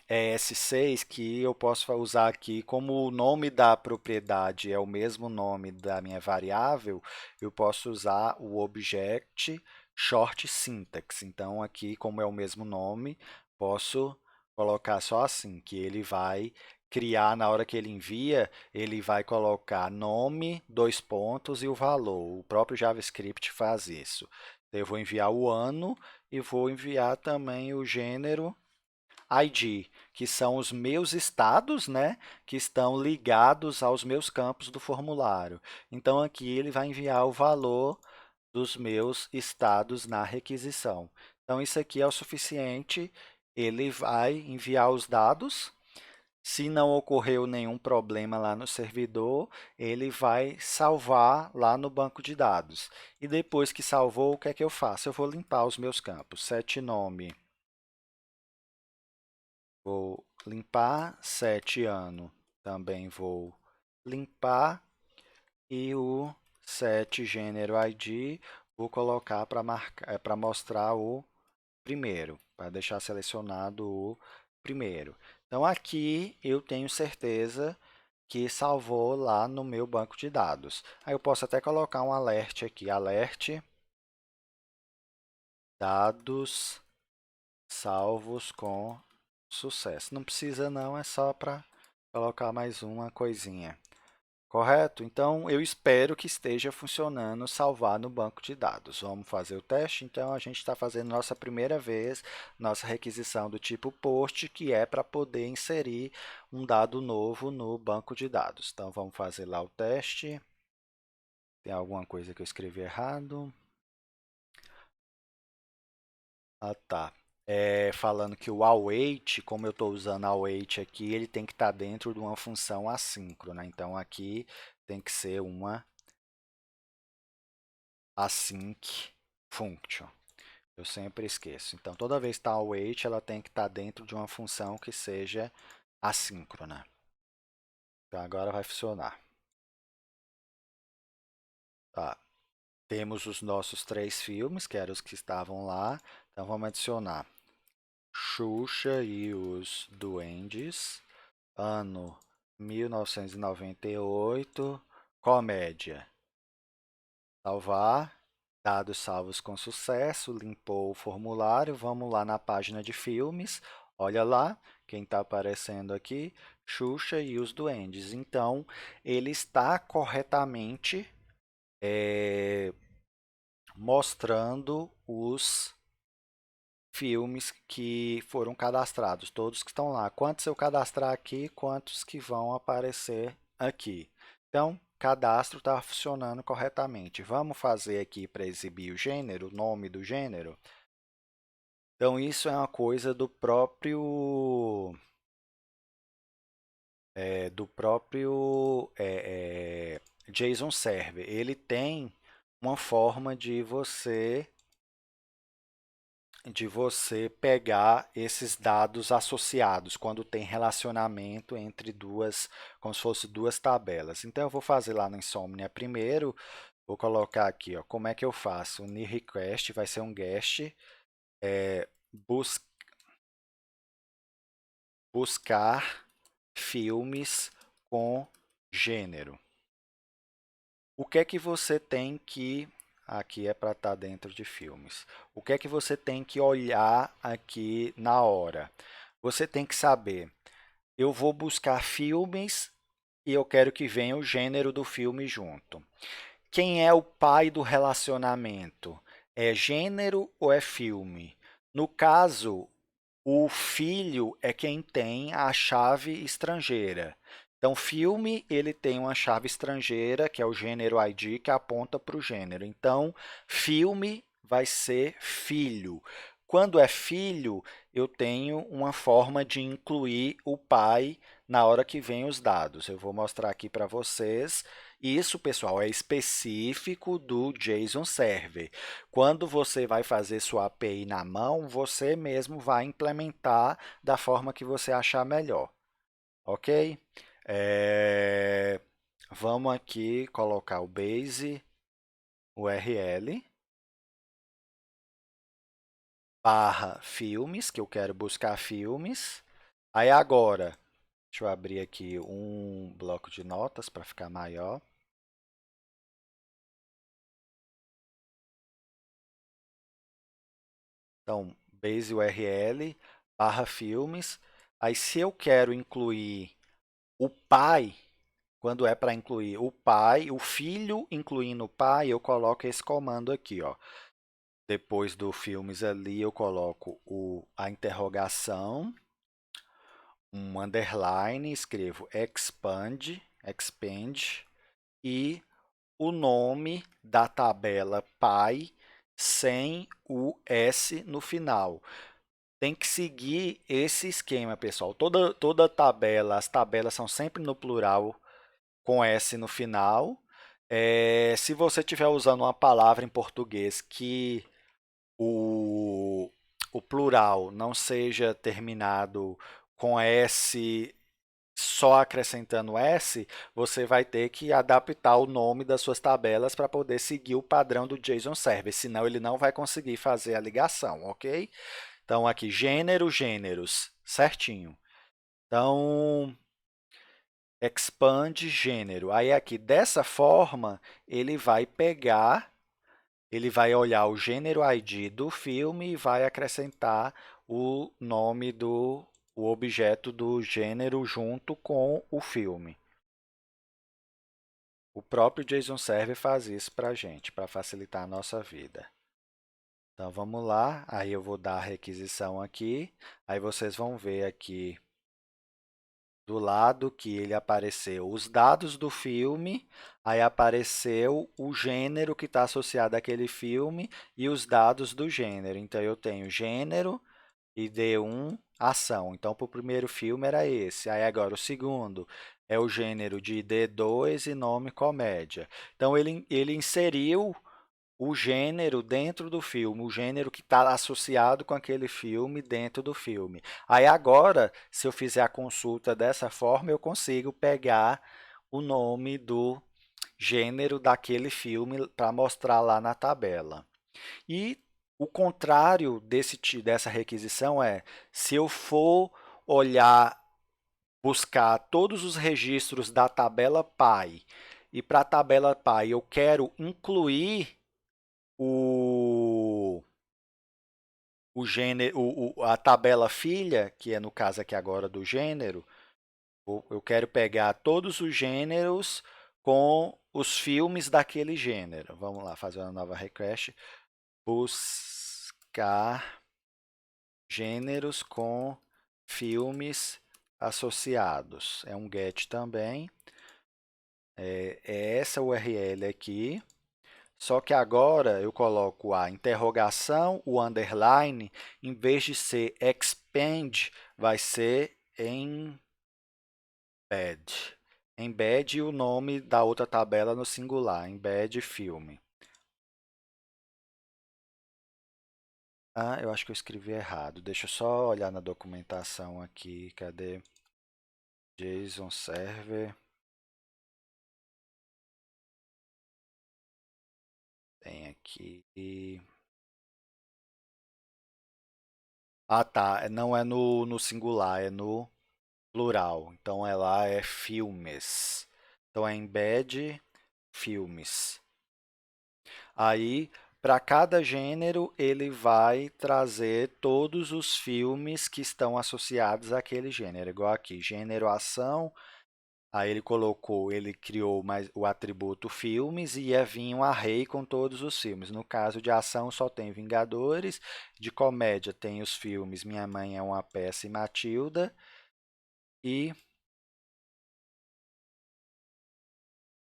ES6 que eu posso usar aqui como o nome da propriedade é o mesmo nome da minha variável, eu posso usar o object short syntax. Então aqui, como é o mesmo nome, posso colocar só assim, que ele vai criar na hora que ele envia, ele vai colocar nome, dois pontos e o valor. O próprio JavaScript faz isso. Eu vou enviar o ano e vou enviar também o gênero ID, que são os meus estados, né, que estão ligados aos meus campos do formulário. Então, aqui ele vai enviar o valor dos meus estados na requisição. Então, isso aqui é o suficiente, ele vai enviar os dados. Se não ocorreu nenhum problema lá no servidor, ele vai salvar lá no banco de dados. E depois que salvou, o que é que eu faço? Eu vou limpar os meus campos. Setnome, vou limpar. 7 ano, também vou limpar. E o 7 gênero ID, vou colocar para mostrar o primeiro, para deixar selecionado o primeiro. Então, aqui eu tenho certeza que salvou lá no meu banco de dados. Aí eu posso até colocar um alert aqui, alert, dados salvos com sucesso. Não precisa não, é só para colocar mais uma coisinha. Correto? Então, eu espero que esteja funcionando salvar no banco de dados. Vamos fazer o teste? Então, a gente está fazendo nossa primeira vez, nossa requisição do tipo post, que é para poder inserir um dado novo no banco de dados. Então, vamos fazer lá o teste. Tem alguma coisa que eu escrevi errado? Ah, tá. Falando que o await, como eu estou usando await aqui, ele tem que estar dentro de uma função assíncrona. Então, aqui tem que ser uma async function. Eu sempre esqueço. Então, toda vez que está await, ela tem que estar dentro de uma função que seja assíncrona. Então, agora vai funcionar. Tá. Temos os nossos 3 filmes, que eram os que estavam lá. Então, vamos adicionar Xuxa e os Duendes, ano 1998, comédia. Salvar, dados salvos com sucesso, limpou o formulário, vamos lá na página de filmes, olha lá, quem está aparecendo aqui, Xuxa e os Duendes. Então, ele está corretamente mostrando os filmes que foram cadastrados, todos que estão lá. Quantos eu cadastrar aqui, quantos que vão aparecer aqui. Então, cadastro está funcionando corretamente. Vamos fazer aqui para exibir o gênero, o nome do gênero. Então, isso é uma coisa do próprio JSON Server. Ele tem uma forma de você pegar esses dados associados, quando tem relacionamento entre duas, como se fosse duas tabelas. Então, eu vou fazer lá no Insomnia primeiro, vou colocar aqui, ó, como é que eu faço? O new request vai ser um guest, bus buscar filmes com gênero. O que é que você tem que... Aqui é para estar dentro de filmes. O que é que você tem que olhar aqui na hora? Você tem que saber, eu vou buscar filmes e eu quero que venha o gênero do filme junto. Quem é o pai do relacionamento? É gênero ou é filme? No caso, o filho é quem tem a chave estrangeira. Então, filme, ele tem uma chave estrangeira, que é o gênero ID, que aponta para o gênero. Então, filme vai ser filho. Quando é filho, eu tenho uma forma de incluir o pai na hora que vem os dados. Eu vou mostrar aqui para vocês. Isso, pessoal, é específico do JSON Server. Quando você vai fazer sua API na mão, você mesmo vai implementar da forma que você achar melhor, ok? Vamos aqui colocar o base URL barra filmes, que eu quero buscar filmes. Aí agora, deixa eu abrir aqui um bloco de notas para ficar maior. Então, base URL barra filmes. Aí se eu quero incluir o pai, quando é para incluir o pai, o filho incluindo o pai, eu coloco esse comando aqui, ó. Depois do filmes ali, eu coloco a interrogação, um underline, escrevo expand e o nome da tabela pai sem o S no final. Tem que seguir esse esquema, pessoal. Toda tabela, as tabelas são sempre no plural com S no final. Se você estiver usando uma palavra em português que o, o plural não seja terminado com S, só acrescentando S, você vai ter que adaptar o nome das suas tabelas para poder seguir o padrão do JSON Server, senão ele não vai conseguir fazer a ligação, ok? Então, aqui, gênero, gêneros, certinho. Então, expand gênero. Aí, aqui, dessa forma, ele vai pegar, ele vai olhar o gênero ID do filme e vai acrescentar o nome do o objeto do gênero junto com o filme. O próprio JSON Server faz isso para a gente, para facilitar a nossa vida. Então vamos lá, aí eu vou dar a requisição aqui, aí vocês vão ver aqui do lado que ele apareceu os dados do filme, aí apareceu o gênero que está associado àquele filme e os dados do gênero. Então eu tenho gênero e D1 ação. Então para o primeiro filme era esse. Aí agora o segundo é o gênero de D2 e nome comédia. Então ele inseriu o gênero dentro do filme, o gênero que está associado com aquele filme dentro do filme. Aí agora, se eu fizer a consulta dessa forma, eu consigo pegar o nome do gênero daquele filme para mostrar lá na tabela. E o contrário dessa requisição é, se eu for olhar, buscar todos os registros da tabela pai, e para a tabela pai eu quero incluir o, gênero, a tabela filha, que é no caso aqui agora do gênero, eu quero pegar todos os gêneros com os filmes daquele gênero. Vamos lá, fazer uma nova request. Buscar gêneros com filmes associados. É um get também. É essa URL aqui. Só que agora eu coloco a interrogação, o underline, em vez de ser expand, vai ser embed. Embed e o nome da outra tabela no singular, embed filme. Ah, eu acho que eu escrevi errado. Deixa eu só olhar na documentação aqui. Cadê? JSON Server. Tem aqui. Ah, tá. Não é no singular, é no plural. Então, ela é filmes. Então, é embed filmes. Aí, para cada gênero, ele vai trazer todos os filmes que estão associados àquele gênero. Igual aqui, gênero ação. Aí ele criou mais o atributo filmes e ia vir um array com todos os filmes. No caso de ação só tem Vingadores, de comédia tem os filmes Minha Mãe é uma Peça e Matilda e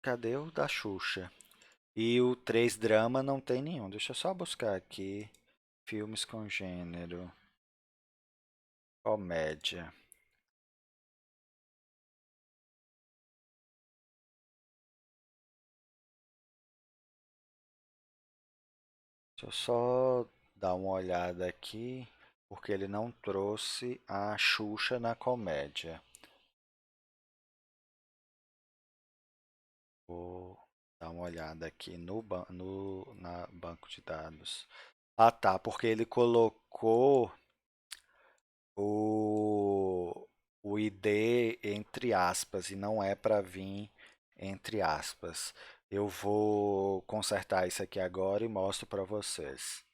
cadê o da Xuxa? E o 3 drama não tem nenhum. Deixa eu só buscar aqui filmes com gênero. Comédia. Deixa eu só dar uma olhada aqui, porque ele não trouxe a Xuxa na comédia. Vou dar uma olhada aqui na banco de dados. Ah, tá, porque ele colocou o, o ID entre aspas e não é para vir entre aspas. Eu vou consertar isso aqui agora e mostro para vocês.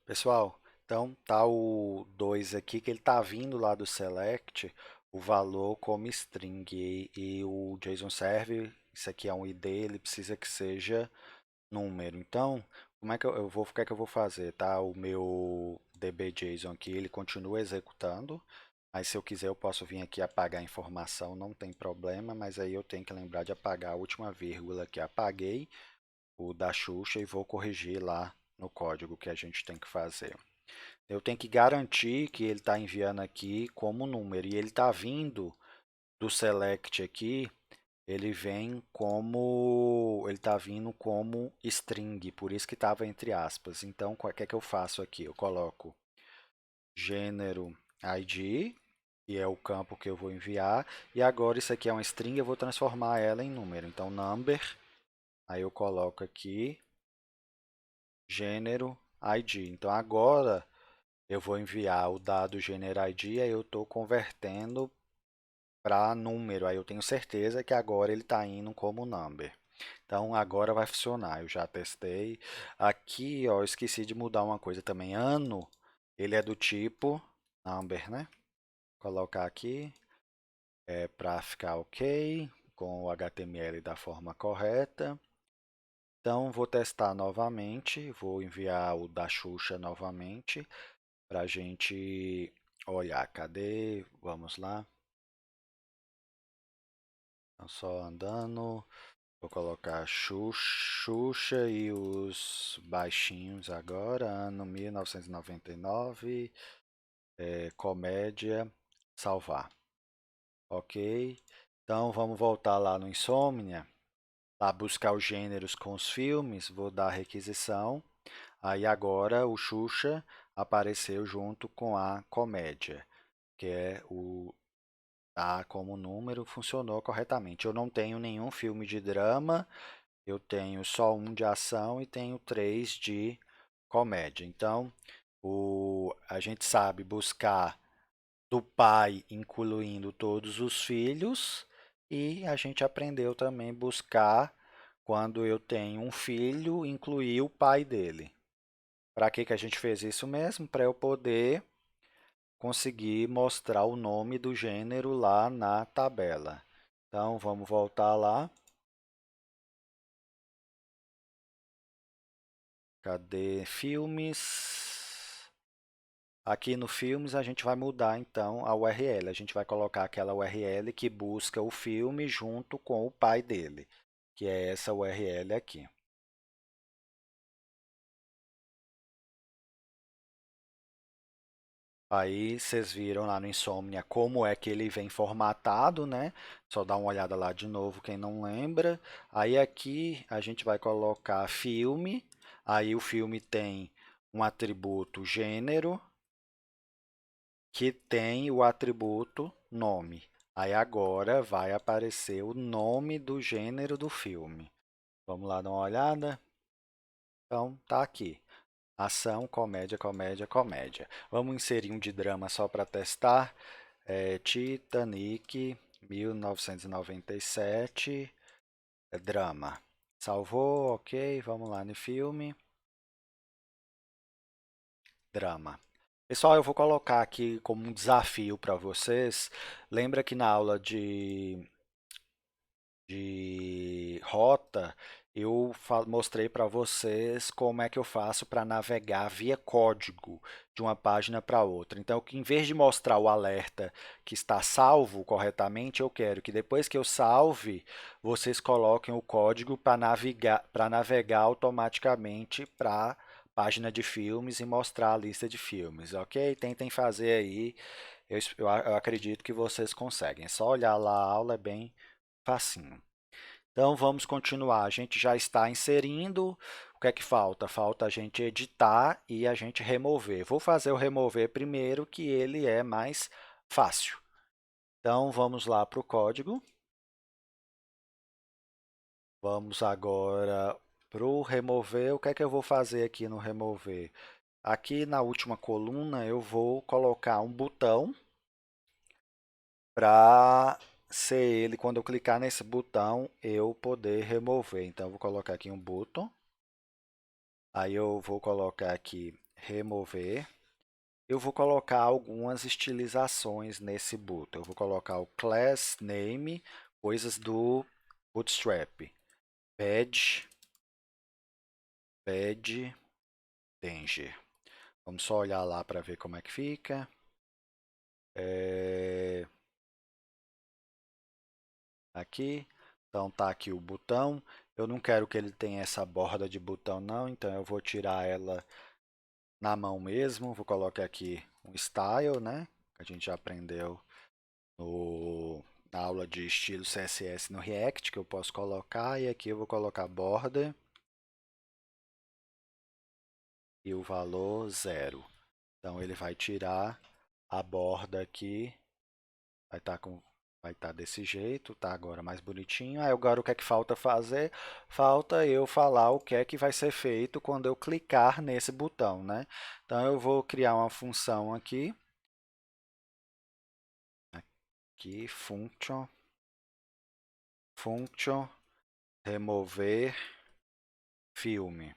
Pessoal, então tá o 2 aqui que ele tá vindo lá do select o valor como string e o JSON serve, isso aqui é um ID, ele precisa que seja número. Então, como é que eu vou, o que é que eu vou fazer, tá? O meu DB.json aqui, ele continua executando, mas se eu quiser eu posso vir aqui apagar a informação, não tem problema, mas aí eu tenho que lembrar de apagar a última vírgula que apaguei, o da Xuxa, e vou corrigir lá no código que a gente tem que fazer. Eu tenho que garantir que ele está enviando aqui como número, e ele está vindo do select aqui, ele vem como, ele está vindo como string, por isso que estava entre aspas. Então, o que é que eu faço aqui? Eu coloco gênero ID, que é o campo que eu vou enviar, e agora isso aqui é uma string, eu vou transformar ela em número. Então, number, aí eu coloco aqui, gênero ID. Então, agora eu vou enviar o dado gênero ID, aí eu estou convertendo para número, aí eu tenho certeza que agora ele está indo como number. Então agora vai funcionar, eu já testei. Aqui, ó, eu esqueci de mudar uma coisa também. Ano, ele é do tipo number, né? Vou colocar aqui para ficar ok, com o HTML da forma correta. Então vou testar novamente, vou enviar o da Xuxa novamente para a gente olhar. Cadê? Vamos lá. Então, só andando. Vou colocar Xuxa e os baixinhos agora, ano 1999, comédia, salvar. Ok? Então vamos voltar lá no Insomnia, lá buscar os gêneros com os filmes, vou dar requisição. Aí agora o Xuxa apareceu junto com a comédia, que é o A como número, funcionou corretamente. Eu não tenho nenhum filme de drama. Eu tenho só um de ação e tenho três de comédia. Então, a gente sabe buscar do pai, incluindo todos os filhos, e a gente aprendeu também buscar quando eu tenho um filho, incluir o pai dele. Para que a gente fez isso mesmo? Para eu poder conseguir mostrar o nome do gênero lá na tabela. Então, vamos voltar lá. Cadê filmes? Aqui no filmes a gente vai mudar então a URL. A gente vai colocar aquela URL que busca o filme junto com o pai dele, que é essa URL aqui. Aí vocês viram lá no Insomnia como é que ele vem formatado, né? Só dá uma olhada lá de novo, quem não lembra. Aí aqui a gente vai colocar filme. Aí o filme tem um atributo gênero, que tem o atributo nome. Aí agora vai aparecer o nome do gênero do filme. Vamos lá dar uma olhada? Então, tá aqui. Ação, comédia, comédia, comédia. Vamos inserir um de drama só para testar. Titanic, 1997, drama. Salvou, ok. Vamos lá no filme. Drama. Pessoal, eu vou colocar aqui como um desafio para vocês. Lembra que na aula de rota eu mostrei para vocês como é que eu faço para navegar via código de uma página para outra. Então, em vez de mostrar o alerta que está salvo corretamente, eu quero que depois que eu salve, vocês coloquem o código para navegar automaticamente para a página de filmes e mostrar a lista de filmes, ok? Tentem fazer aí, eu acredito que vocês conseguem. É só olhar lá a aula, é bem facinho. Então vamos continuar. A gente já está inserindo. O que é que falta? Falta a gente editar e a gente remover. Vou fazer o remover primeiro, que ele é mais fácil. Então vamos lá para o código. Vamos agora para o remover. O que é que eu vou fazer aqui no remover? Aqui na última coluna eu vou colocar um botão para ser ele, quando eu clicar nesse botão, eu poder remover. Então eu vou colocar aqui um botão. Aí eu vou colocar aqui remover. Eu vou colocar algumas estilizações nesse botão. Eu vou colocar o class name, coisas do Bootstrap. Pad, pad, danger. Vamos só olhar lá para ver como é que fica. Aqui. Então tá aqui o botão. Eu não quero que ele tenha essa borda de botão não, então eu vou tirar ela na mão mesmo. Vou colocar aqui um style, né? Que a gente já aprendeu na aula de estilo CSS no React, que eu posso colocar, e aqui eu vou colocar border e o valor 0. Então ele vai tirar a borda aqui, vai estar desse jeito, tá agora mais bonitinho. Aí agora o que é que falta fazer? Falta eu falar o que é que vai ser feito quando eu clicar nesse botão, né? Então eu vou criar uma função aqui function remover filme.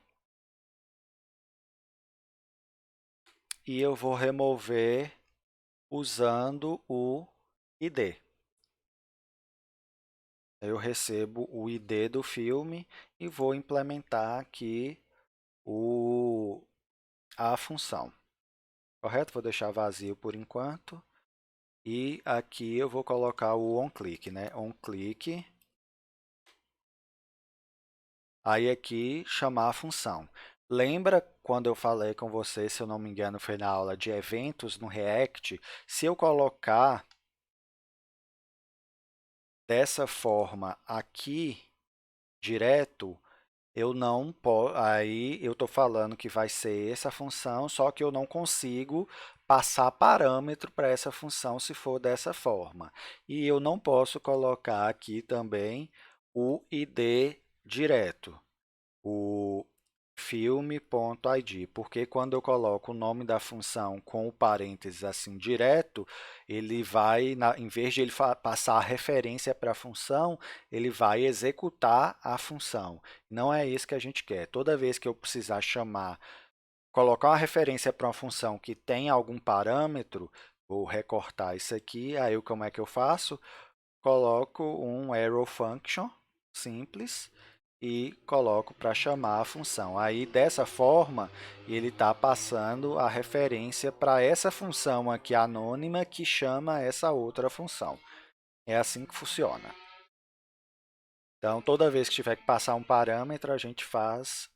E eu vou remover usando o ID. Eu recebo o ID do filme e vou implementar aqui a função. Correto? Vou deixar vazio por enquanto. E aqui eu vou colocar o onClick, né? onClick. Aí aqui chamar a função. Lembra quando eu falei com você, se eu não me engano, foi na aula de eventos no React? Se eu colocar dessa forma aqui, direto, eu não posso, aí eu estou falando que vai ser essa função, só que eu não consigo passar parâmetro para essa função se for dessa forma. E eu não posso colocar aqui também o ID direto, o filme.id, porque quando eu coloco o nome da função com o parênteses assim direto, ele vai, em vez de ele passar a referência para a função, ele vai executar a função. Não é isso que a gente quer. Toda vez que eu precisar chamar, colocar uma referência para uma função que tem algum parâmetro, vou recortar isso aqui, aí como é que eu faço? Coloco um arrow function simples e coloco para chamar a função. Aí, dessa forma, ele está passando a referência para essa função aqui anônima que chama essa outra função. É assim que funciona. Então, toda vez que tiver que passar um parâmetro, a gente faz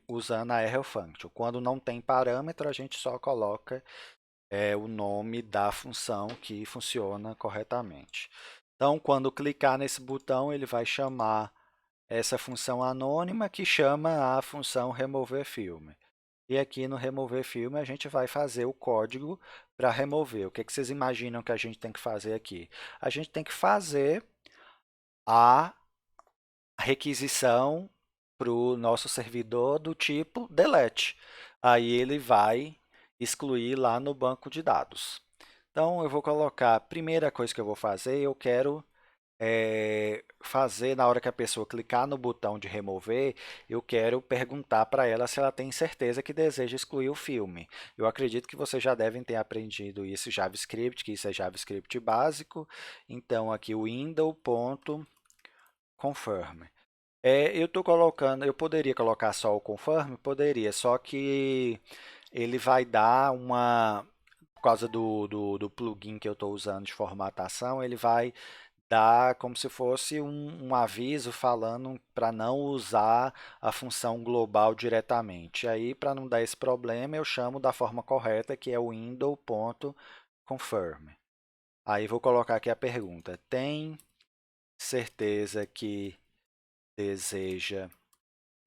usando a arrow function. Quando não tem parâmetro, a gente só coloca o nome da função que funciona corretamente. Então, quando clicar nesse botão, ele vai chamar essa função anônima que chama a função remover filme. E aqui no remover filme a gente vai fazer o código para remover. O que, que vocês imaginam que a gente tem que fazer aqui? A gente tem que fazer a requisição para o nosso servidor do tipo delete. Aí ele vai excluir lá no banco de dados. Então, eu vou colocar, a primeira coisa que eu vou fazer, eu quero fazer, na hora que a pessoa clicar no botão de remover, eu quero perguntar para ela se ela tem certeza que deseja excluir o filme. Eu acredito que vocês já devem ter aprendido isso em JavaScript, que isso é JavaScript básico. Então, aqui o window.confirm. Eu estou colocando, eu poderia colocar só o confirm? Poderia, só que ele vai dar por causa do plugin que eu estou usando de formatação, ele vai dar como se fosse um aviso falando para não usar a função global diretamente. Aí, para não dar esse problema, eu chamo da forma correta, que é o window.confirm. Aí vou colocar aqui a pergunta: tem certeza que deseja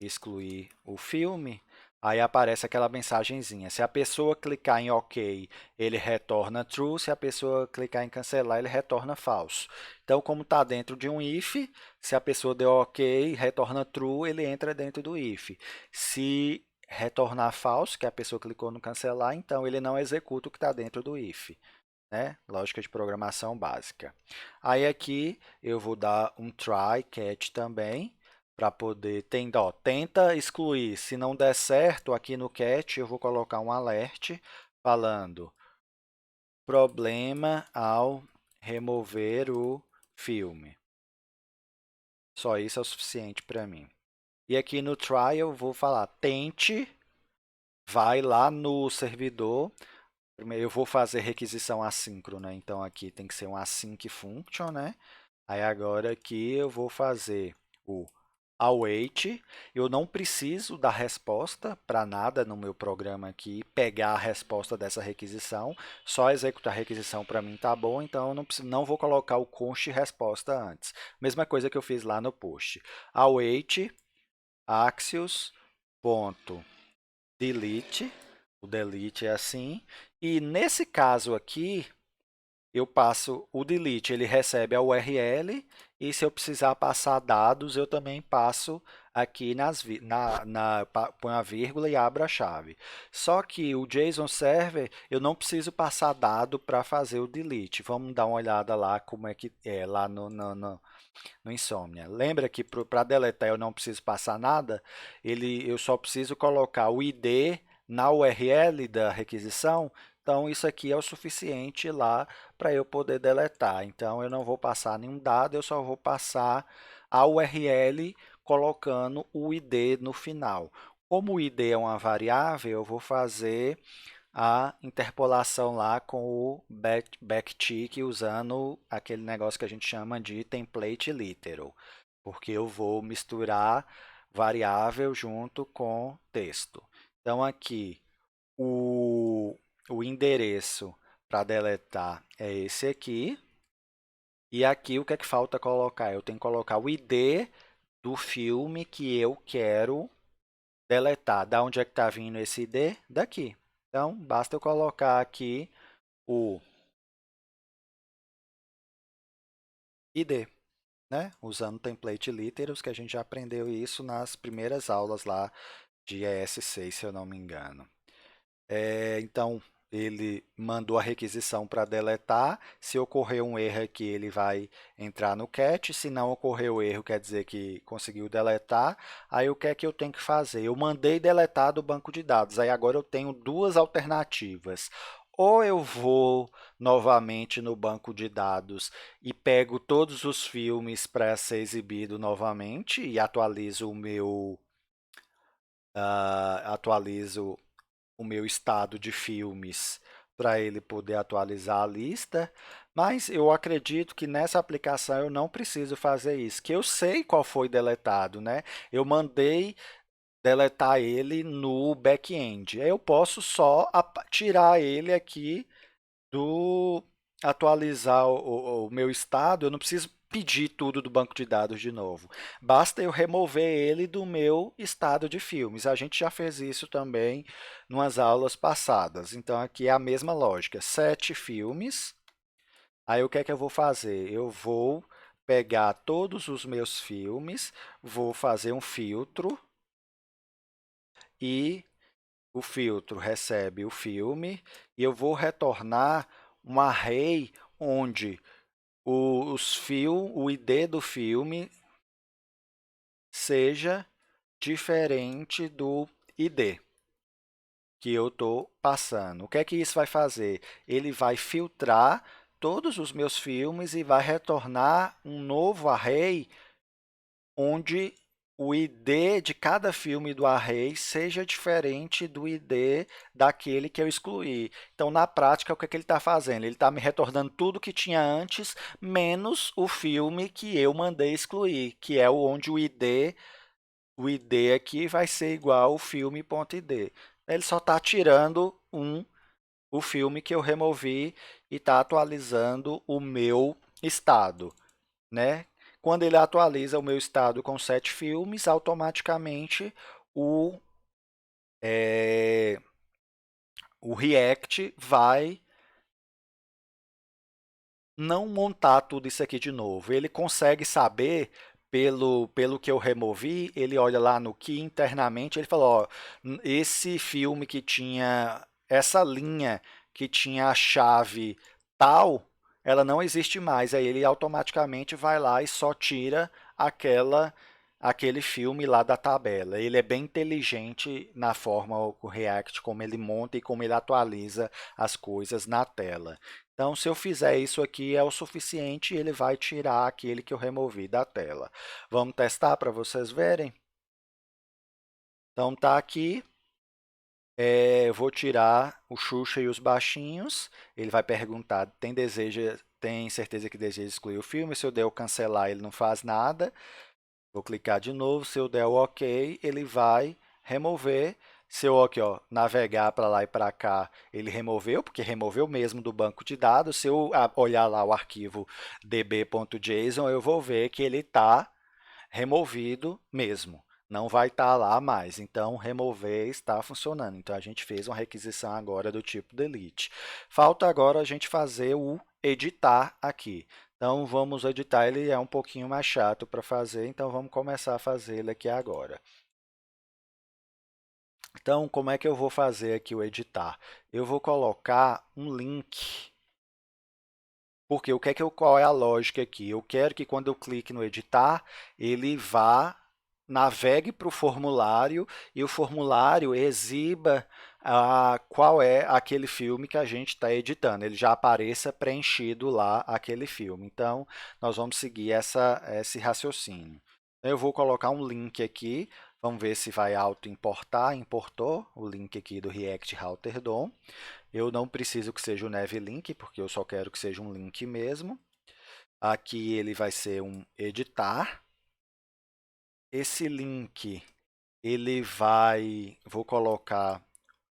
excluir o filme? Aí aparece aquela mensagenzinha. Se a pessoa clicar em OK, ele retorna true. Se a pessoa clicar em cancelar, ele retorna falso. Então, como está dentro de um if, se a pessoa deu OK, retorna true, ele entra dentro do if. Se retornar falso, que a pessoa clicou no cancelar, então ele não executa o que está dentro do if. Né? Lógica de programação básica. Aí aqui eu vou dar um try catch também, para poder, tenta excluir. Se não der certo, aqui no catch eu vou colocar um alert falando problema ao remover o filme. Só isso é o suficiente para mim. E aqui no try eu vou falar tente, vai lá no servidor. Primeiro eu vou fazer requisição assíncrona, então aqui tem que ser um async function, né? Aí agora aqui eu vou fazer o await. Eu não preciso da resposta para nada no meu programa aqui, pegar a resposta dessa requisição, só executar a requisição para mim tá bom, então eu não vou colocar o const resposta antes. Mesma coisa que eu fiz lá no post. Await axios.delete O delete é assim. E nesse caso aqui, eu passo o delete, ele recebe a URL, e se eu precisar passar dados, eu também passo aqui ponho a vírgula e abro a chave. Só que o JSON Server, eu não preciso passar dado para fazer o delete. Vamos dar uma olhada lá como é que é lá no Insomnia. Lembra que para deletar eu não preciso passar nada? Eu só preciso colocar o ID na URL da requisição. Então, isso aqui é o suficiente lá para eu poder deletar. Então, eu não vou passar nenhum dado, eu só vou passar a URL colocando o ID no final. Como o ID é uma variável, eu vou fazer a interpolação lá com o backtick usando aquele negócio que a gente chama de template literal, porque eu vou misturar variável junto com texto. Então, aqui, o, o endereço para deletar é esse aqui. E aqui o que é que falta colocar? Eu tenho que colocar o ID do filme que eu quero deletar. Da onde é que está vindo esse ID? Daqui. Então, basta eu colocar aqui o ID, né? Usando o template literals, que a gente já aprendeu isso nas primeiras aulas lá de ES6, se eu não me engano. Então, ele mandou a requisição para deletar. Se ocorrer um erro aqui, ele vai entrar no catch. Se não ocorrer o erro, quer dizer que conseguiu deletar. Aí, o que é que eu tenho que fazer? Eu mandei deletar do banco de dados. Aí, agora eu tenho duas alternativas. Ou eu vou novamente no banco de dados e pego todos os filmes para ser exibido novamente e atualizo o meu estado de filmes para ele poder atualizar a lista, mas eu acredito que nessa aplicação eu não preciso fazer isso, que eu sei qual foi deletado, né? Eu mandei deletar ele no back-end. Eu posso só tirar ele aqui do atualizar o meu estado, eu não preciso pedir tudo do banco de dados de novo. Basta eu remover ele do meu estado de filmes. A gente já fez isso também nas aulas passadas. Então, aqui é a mesma lógica. 7 filmes. Aí, o que é que eu vou fazer? Eu vou pegar todos os meus filmes, vou fazer um filtro e o filtro recebe o filme e eu vou retornar um array onde o ID do filme seja diferente do ID que eu estou passando. O que é que isso vai fazer? Ele vai filtrar todos os meus filmes e vai retornar um novo array onde o ID de cada filme do array seja diferente do ID daquele que eu excluí. Então, na prática, o que é que ele está fazendo? Ele está me retornando tudo que tinha antes, menos o filme que eu mandei excluir, que é onde o ID aqui vai ser igual ao filme.id. Ele só está tirando o filme que eu removi e está atualizando o meu estado, né? Quando ele atualiza o meu estado com 7 filmes, automaticamente o, é, o React vai não montar tudo isso aqui de novo. Ele consegue saber, pelo que eu removi, ele olha lá no que internamente, ele fala, ó, esse filme que tinha essa linha que tinha a chave tal, ela não existe mais. Aí ele automaticamente vai lá e só tira aquele filme lá da tabela. Ele é bem inteligente na forma o React, como ele monta e como ele atualiza as coisas na tela. Então, se eu fizer isso aqui, é o suficiente e ele vai tirar aquele que eu removi da tela. Vamos testar para vocês verem? Então, tá aqui. Eu vou tirar o Xuxa e os baixinhos. Ele vai perguntar, tem certeza que deseja excluir o filme? Se eu der o cancelar, ele não faz nada. Vou clicar de novo. Se eu der o OK, ele vai remover. Se eu aqui, ó, navegar para lá e para cá, ele removeu, porque removeu mesmo do banco de dados. Se eu olhar lá o arquivo db.json, eu vou ver que ele está removido mesmo. não vai estar lá mais. Então, remover está funcionando. Então, a gente fez uma requisição agora do tipo delete. Falta agora a gente fazer o editar aqui. Então, vamos editar. Ele é um pouquinho mais chato para fazer, então vamos começar a fazer ele aqui agora. Então, como é que eu vou fazer aqui o editar? Eu vou colocar um link. Porque qual é a lógica aqui? Eu quero que quando eu clique no editar, ele vá, navegue para o formulário e o formulário exiba qual é aquele filme que a gente está editando. Ele já apareça preenchido lá aquele filme. Então, nós vamos seguir esse raciocínio. Eu vou colocar um link aqui, vamos ver se vai auto-importar. Importou o link aqui do React Router DOM. Eu não preciso que seja o Navlink, porque eu só quero que seja um link mesmo. Aqui ele vai ser um editar. Esse link, vou colocar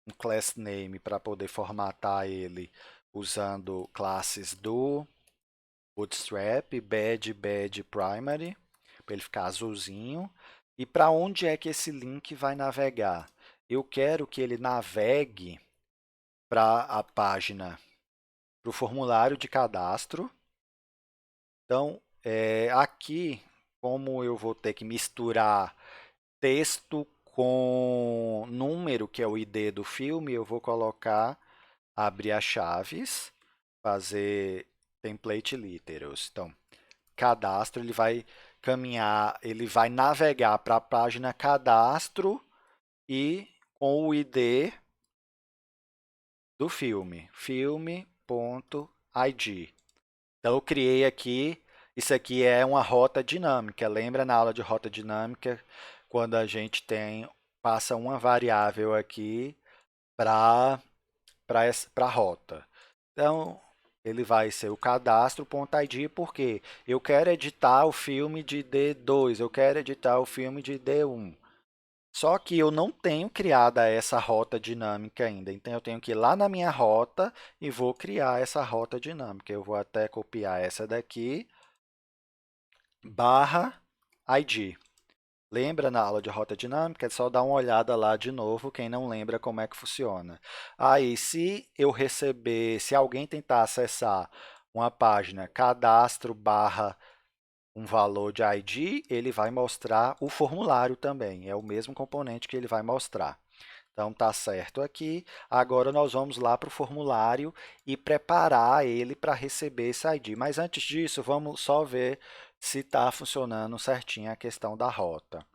um class name para poder formatar ele usando classes do Bootstrap, bad primary, para ele ficar azulzinho. E para onde é que esse link vai navegar? Eu quero que ele navegue para a página, para o formulário de cadastro. Então, aqui, como eu vou ter que misturar texto com número, que é o ID do filme, eu vou colocar, abrir as chaves, fazer template literals. Então, cadastro, ele vai caminhar, ele vai navegar para a página cadastro e com o ID do filme, filme.id. Então, eu criei aqui, isso aqui é uma rota dinâmica. Lembra na aula de rota dinâmica, quando a gente passa uma variável aqui para a rota. Então, ele vai ser o cadastro.id, porque eu quero editar o filme de D2, eu quero editar o filme de D1. Só que eu não tenho criada essa rota dinâmica ainda, então eu tenho que ir lá na minha rota e vou criar essa rota dinâmica. Eu vou até copiar essa daqui, /id. Lembra na aula de rota dinâmica? É só dar uma olhada lá de novo, quem não lembra como é que funciona. Aí, se alguém tentar acessar uma página cadastro barra um valor de ID, ele vai mostrar o formulário também. É o mesmo componente que ele vai mostrar. Então, tá certo aqui. Agora, nós vamos lá para o formulário e preparar ele para receber esse ID. Mas, antes disso, vamos só ver se está funcionando certinho a questão da rota.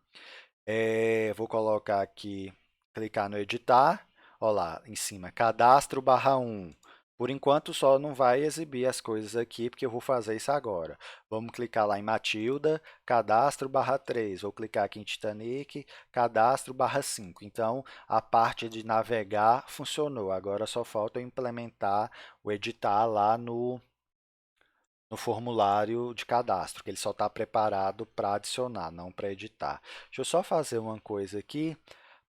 Vou colocar aqui, clicar no editar. Olha lá, em cima, cadastro /1. Por enquanto, só não vai exibir as coisas aqui, porque eu vou fazer isso agora. Vamos clicar lá em Matilda, cadastro /3. Vou clicar aqui em Titanic, cadastro /5. Então, a parte de navegar funcionou. Agora só falta eu implementar o editar lá no formulário de cadastro, que ele só está preparado para adicionar, não para editar. Deixa eu só fazer uma coisa aqui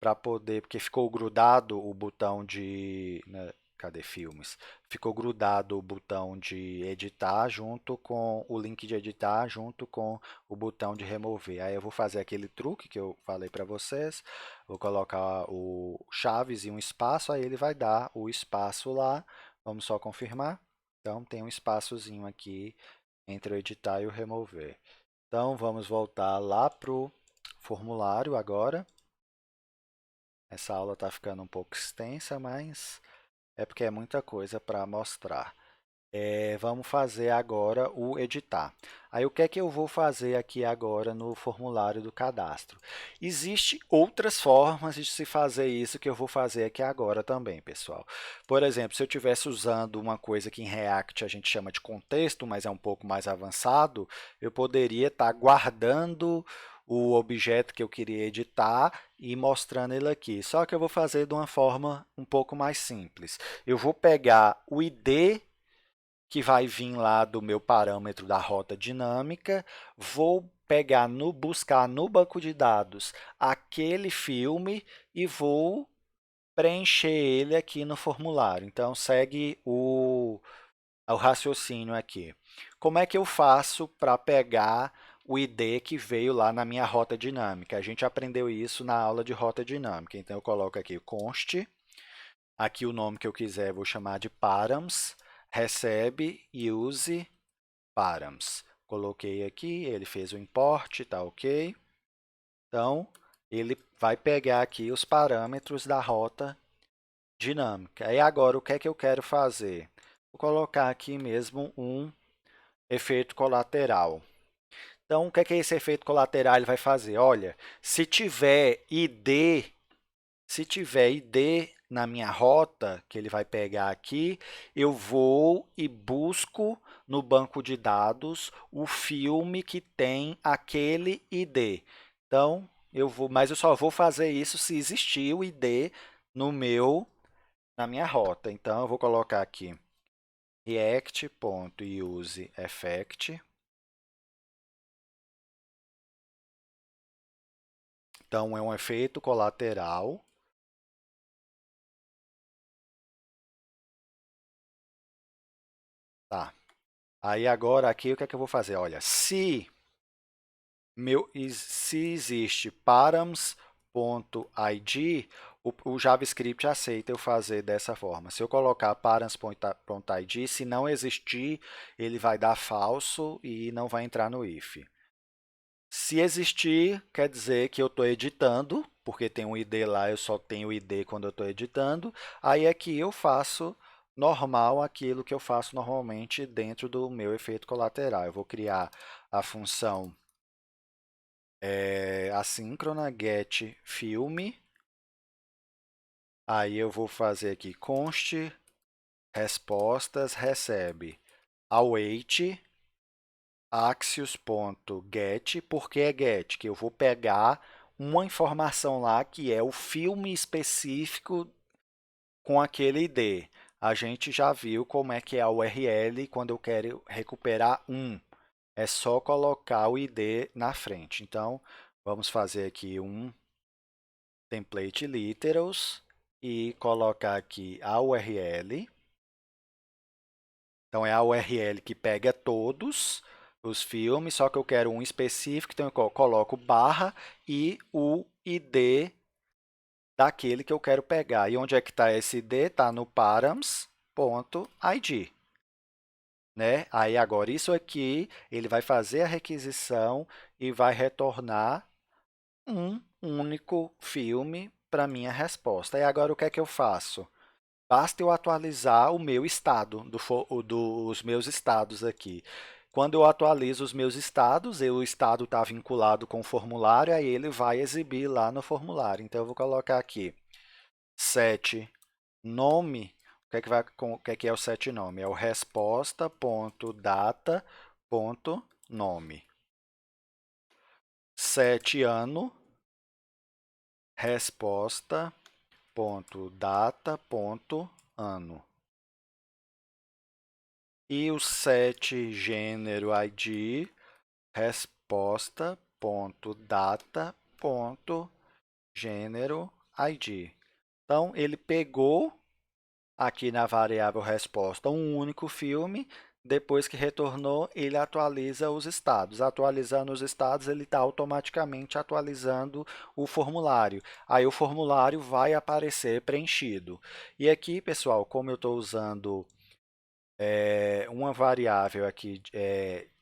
para poder, porque ficou grudado o botão de, né, cadê filmes? Ficou grudado o botão de editar junto com o link de editar junto com o botão de remover. Aí eu vou fazer aquele truque que eu falei para vocês. Vou colocar o chaves e um espaço, aí ele vai dar o espaço lá. Vamos só confirmar. Então tem um espaçozinho aqui entre o editar e o remover. Então vamos voltar lá para o formulário agora. Essa aula está ficando um pouco extensa, mas é porque é muita coisa para mostrar. Vamos fazer agora o editar. Aí, o que é que eu vou fazer aqui agora no formulário do cadastro? Existem outras formas de se fazer isso que eu vou fazer aqui agora também, pessoal. Por exemplo, se eu estivesse usando uma coisa que em React a gente chama de contexto, mas é um pouco mais avançado, eu poderia estar guardando o objeto que eu queria editar e mostrando ele aqui. Só que eu vou fazer de uma forma um pouco mais simples. Eu vou pegar o ID que vai vir lá do meu parâmetro da rota dinâmica, vou pegar buscar no banco de dados aquele filme e vou preencher ele aqui no formulário. Então, segue o raciocínio aqui. Como é que eu faço para pegar o ID que veio lá na minha rota dinâmica. A gente aprendeu isso na aula de rota dinâmica. Então, eu coloco aqui const, aqui o nome que eu quiser, vou chamar de params, recebe use params. Coloquei aqui, ele fez o import, tá ok. Então, ele vai pegar aqui os parâmetros da rota dinâmica. E agora, o que é que eu quero fazer? Vou colocar aqui mesmo um efeito colateral. Então, o que é que esse efeito colateral ele vai fazer? Olha, se tiver ID na minha rota, que ele vai pegar aqui, eu vou e busco no banco de dados o filme que tem aquele ID. Então, mas eu só vou fazer isso se existir o ID na minha rota. Então, eu vou colocar aqui react.useEffect. Então, é um efeito colateral. Tá. Aí agora aqui o que é que eu vou fazer? Olha, se existe params.id, o JavaScript aceita eu fazer dessa forma. Se eu colocar params.id, se não existir, ele vai dar falso e não vai entrar no if. Se existir, quer dizer que eu estou editando, porque tem um ID lá, eu só tenho o ID quando eu estou editando. Aí aqui eu faço normal aquilo que eu faço normalmente dentro do meu efeito colateral. Eu vou criar a função assíncrona getFilm. Aí eu vou fazer aqui const respostas recebe await axios.get. Por que é get? Que eu vou pegar uma informação lá que é o filme específico com aquele ID. A gente já viu como é que é a URL quando eu quero recuperar um. É só colocar o ID na frente. Então, vamos fazer aqui um template literals e colocar aqui a URL. Então, é a URL que pega todos os filmes, só que eu quero um específico, então eu coloco barra e o ID daquele que eu quero pegar. E onde é que está esse ID? Está no params.id. Né? Aí agora isso aqui, ele vai fazer a requisição e vai retornar um único filme para minha resposta. E agora o que é que eu faço? Basta eu atualizar o meu estado, dos meus estados aqui. Quando eu atualizo os meus estados, o estado está vinculado com o formulário, aí ele vai exibir lá no formulário. Então, eu vou colocar aqui set nome. O que é que é o set nome? É o resposta.data.nome. Set ano, resposta.data.ano. E o set gênero ID, resposta.data.gênero ID. Então, ele pegou aqui na variável resposta um único filme, depois que retornou, ele atualiza os estados. Atualizando os estados, ele está automaticamente atualizando o formulário. Aí o formulário vai aparecer preenchido. E aqui, pessoal, como eu estou usando uma variável aqui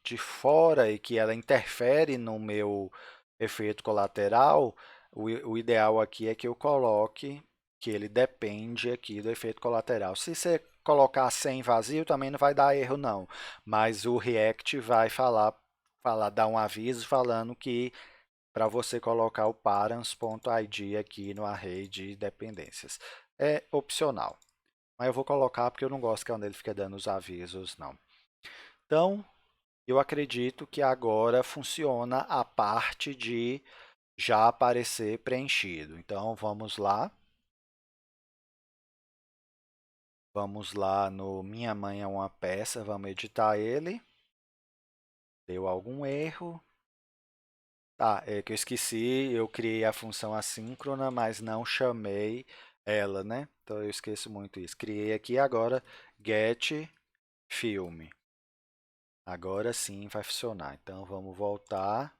de fora e que ela interfere no meu efeito colateral, o ideal aqui é que eu coloque que ele depende aqui do efeito colateral. Se você colocar sem vazio, também não vai dar erro, não. Mas o React vai dar um aviso falando que para você colocar o params.id aqui no array de dependências. É opcional. Mas eu vou colocar porque eu não gosto que é onde ele fica dando os avisos, não. Então, eu acredito que agora funciona a parte de já aparecer preenchido. Então, vamos lá. Vamos lá no Minha Mãe é uma Peça, vamos editar ele. Deu algum erro. Tá, é que eu esqueci, eu criei a função assíncrona, mas não chamei ela, né? Então, eu esqueço muito isso. Criei aqui agora get filme. Agora sim vai funcionar. Então vamos voltar.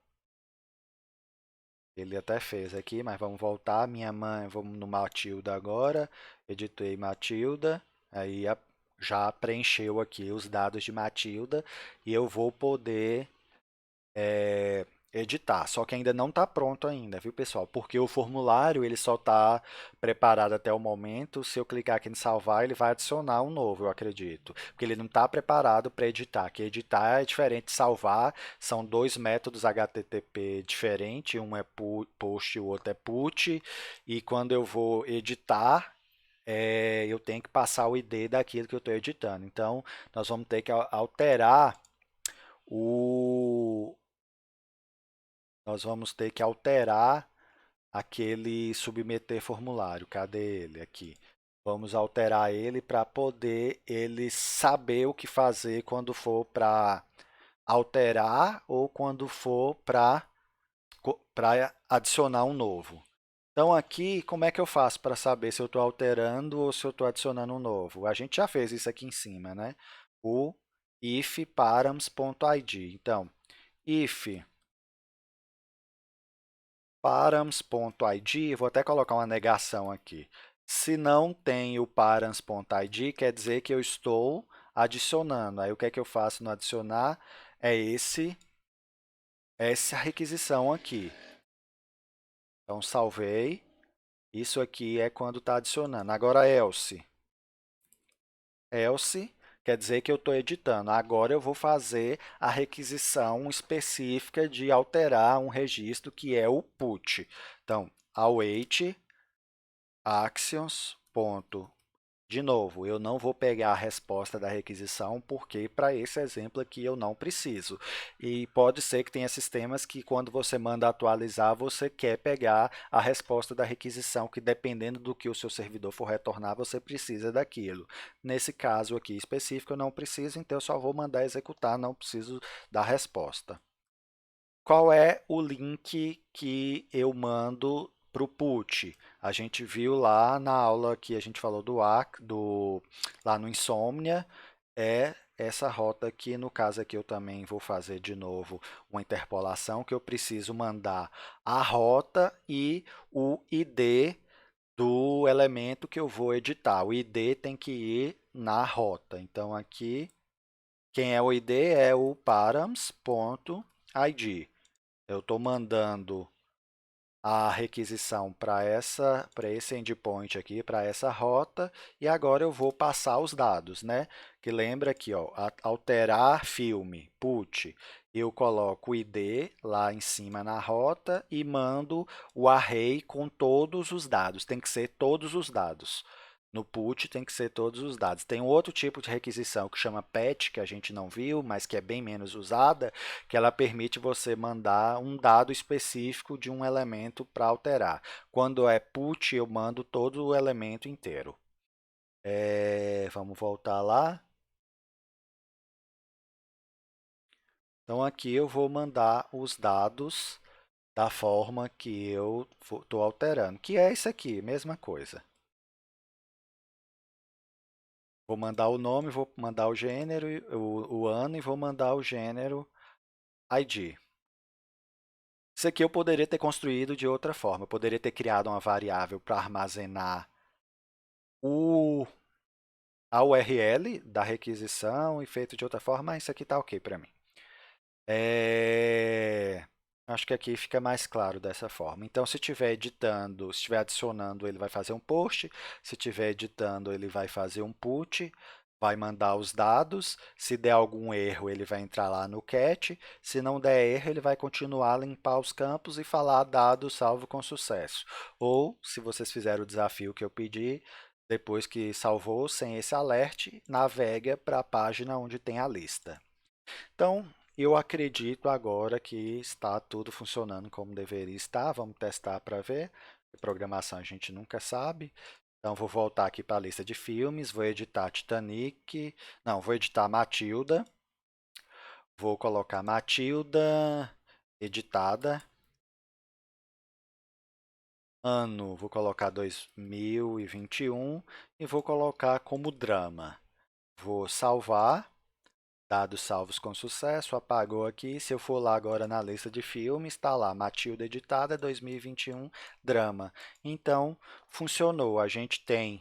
Ele até fez aqui, mas vamos voltar. Minha mãe, vamos no Matilda agora. Editei Matilda. Aí já preencheu aqui os dados de Matilda e eu vou poder editar. Só que ainda não está pronto ainda, viu, pessoal? Porque o formulário ele só está preparado até o momento. Se eu clicar aqui em salvar, ele vai adicionar um novo, eu acredito. Porque ele não está preparado para editar. Que editar é diferente de salvar. São dois métodos HTTP diferentes. Um é post e o outro é put. E quando eu vou editar, eu tenho que passar o ID daquilo que eu estou editando. Então, nós vamos ter que alterar o, nós vamos ter que alterar aquele submeter formulário. Cadê ele? Aqui. Vamos alterar ele para poder ele saber o que fazer quando for para alterar ou quando for para adicionar um novo. Então aqui, como é que eu faço para saber se eu estou alterando ou se eu estou adicionando um novo? A gente já fez isso aqui em cima, né? O if params.id. Então, if params.id, vou até colocar uma negação aqui. Se não tem o params.id, quer dizer que eu estou adicionando. Aí o que é que eu faço no adicionar? É essa requisição aqui. Então, salvei. Isso aqui é quando está adicionando. Agora, else. Else quer dizer que eu estou editando. Agora eu vou fazer a requisição específica de alterar um registro que é o put. Então, await actions. Ponto. De novo, eu não vou pegar a resposta da requisição porque para esse exemplo aqui eu não preciso. E pode ser que tenha sistemas que quando você manda atualizar, você quer pegar a resposta da requisição, que dependendo do que o seu servidor for retornar, você precisa daquilo. Nesse caso aqui específico, eu não preciso, então eu só vou mandar executar, não preciso da resposta. Qual é o link que eu mando para o put? A gente viu lá na aula que a gente falou lá no Insomnia, é essa rota aqui. No caso aqui eu também vou fazer de novo uma interpolação, que eu preciso mandar a rota e o ID do elemento que eu vou editar. O ID tem que ir na rota. Então aqui, quem é o ID é o params.id. Eu estou mandando a requisição para esse endpoint aqui, para essa rota, e agora eu vou passar os dados, né? Que lembra aqui, ó, alterar filme, put, eu coloco o ID lá em cima na rota e mando o array com todos os dados. Tem que ser todos os dados. No put tem que ser todos os dados. Tem um outro tipo de requisição que chama PET, que a gente não viu, mas que é bem menos usada, que ela permite você mandar um dado específico de um elemento para alterar. Quando é put, eu mando todo o elemento inteiro. Vamos voltar lá. Então aqui eu vou mandar os dados da forma que eu estou alterando, que é isso aqui, mesma coisa. Vou mandar o nome, vou mandar o gênero, o ano e vou mandar o gênero ID. Isso aqui eu poderia ter construído de outra forma. Eu poderia ter criado uma variável para armazenar o, a URL da requisição e feito de outra forma, mas isso aqui está ok para mim. Acho que aqui fica mais claro dessa forma. Então, se estiver editando, se estiver adicionando, ele vai fazer um post. Se estiver editando, ele vai fazer um put, vai mandar os dados. Se der algum erro, ele vai entrar lá no cat. Se não der erro, ele vai continuar a limpar os campos e falar dado salvo com sucesso. Ou, se vocês fizeram o desafio que eu pedi, depois que salvou, sem esse alerte, navega para a página onde tem a lista. Então, eu acredito agora que está tudo funcionando como deveria estar. Vamos testar para ver. Programação a gente nunca sabe. Então, vou voltar aqui para a lista de filmes. Vou editar Titanic. Não, vou editar Matilda. Vou colocar Matilda editada. Ano, vou colocar 2021 e vou colocar como drama. Vou salvar. Dados salvos com sucesso, apagou aqui. Se eu for lá agora na lista de filmes, está lá, Matilda editada 2021, drama. Então, funcionou. A gente tem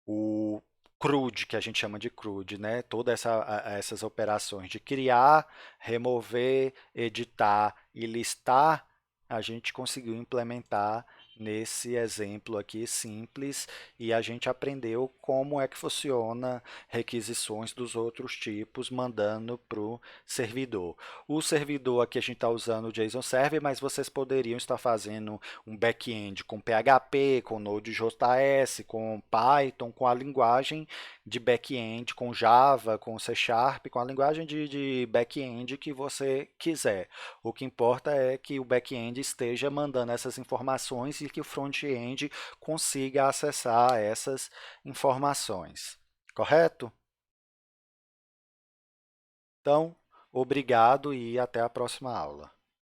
o CRUD, que a gente chama de CRUD, né? Todas essas operações de criar, remover, editar e listar, a gente conseguiu implementar nesse exemplo aqui simples e a gente aprendeu como é que funciona requisições dos outros tipos mandando para o servidor. O servidor aqui a gente está usando o JSON Server, mas vocês poderiam estar fazendo um back-end com PHP, com Node.js, com Python, com a linguagem de back-end, com Java, com C Sharp, com a linguagem de back-end que você quiser. O que importa é que o back-end esteja mandando essas informações e que o front-end consiga acessar essas informações. Correto? Então, obrigado e até a próxima aula.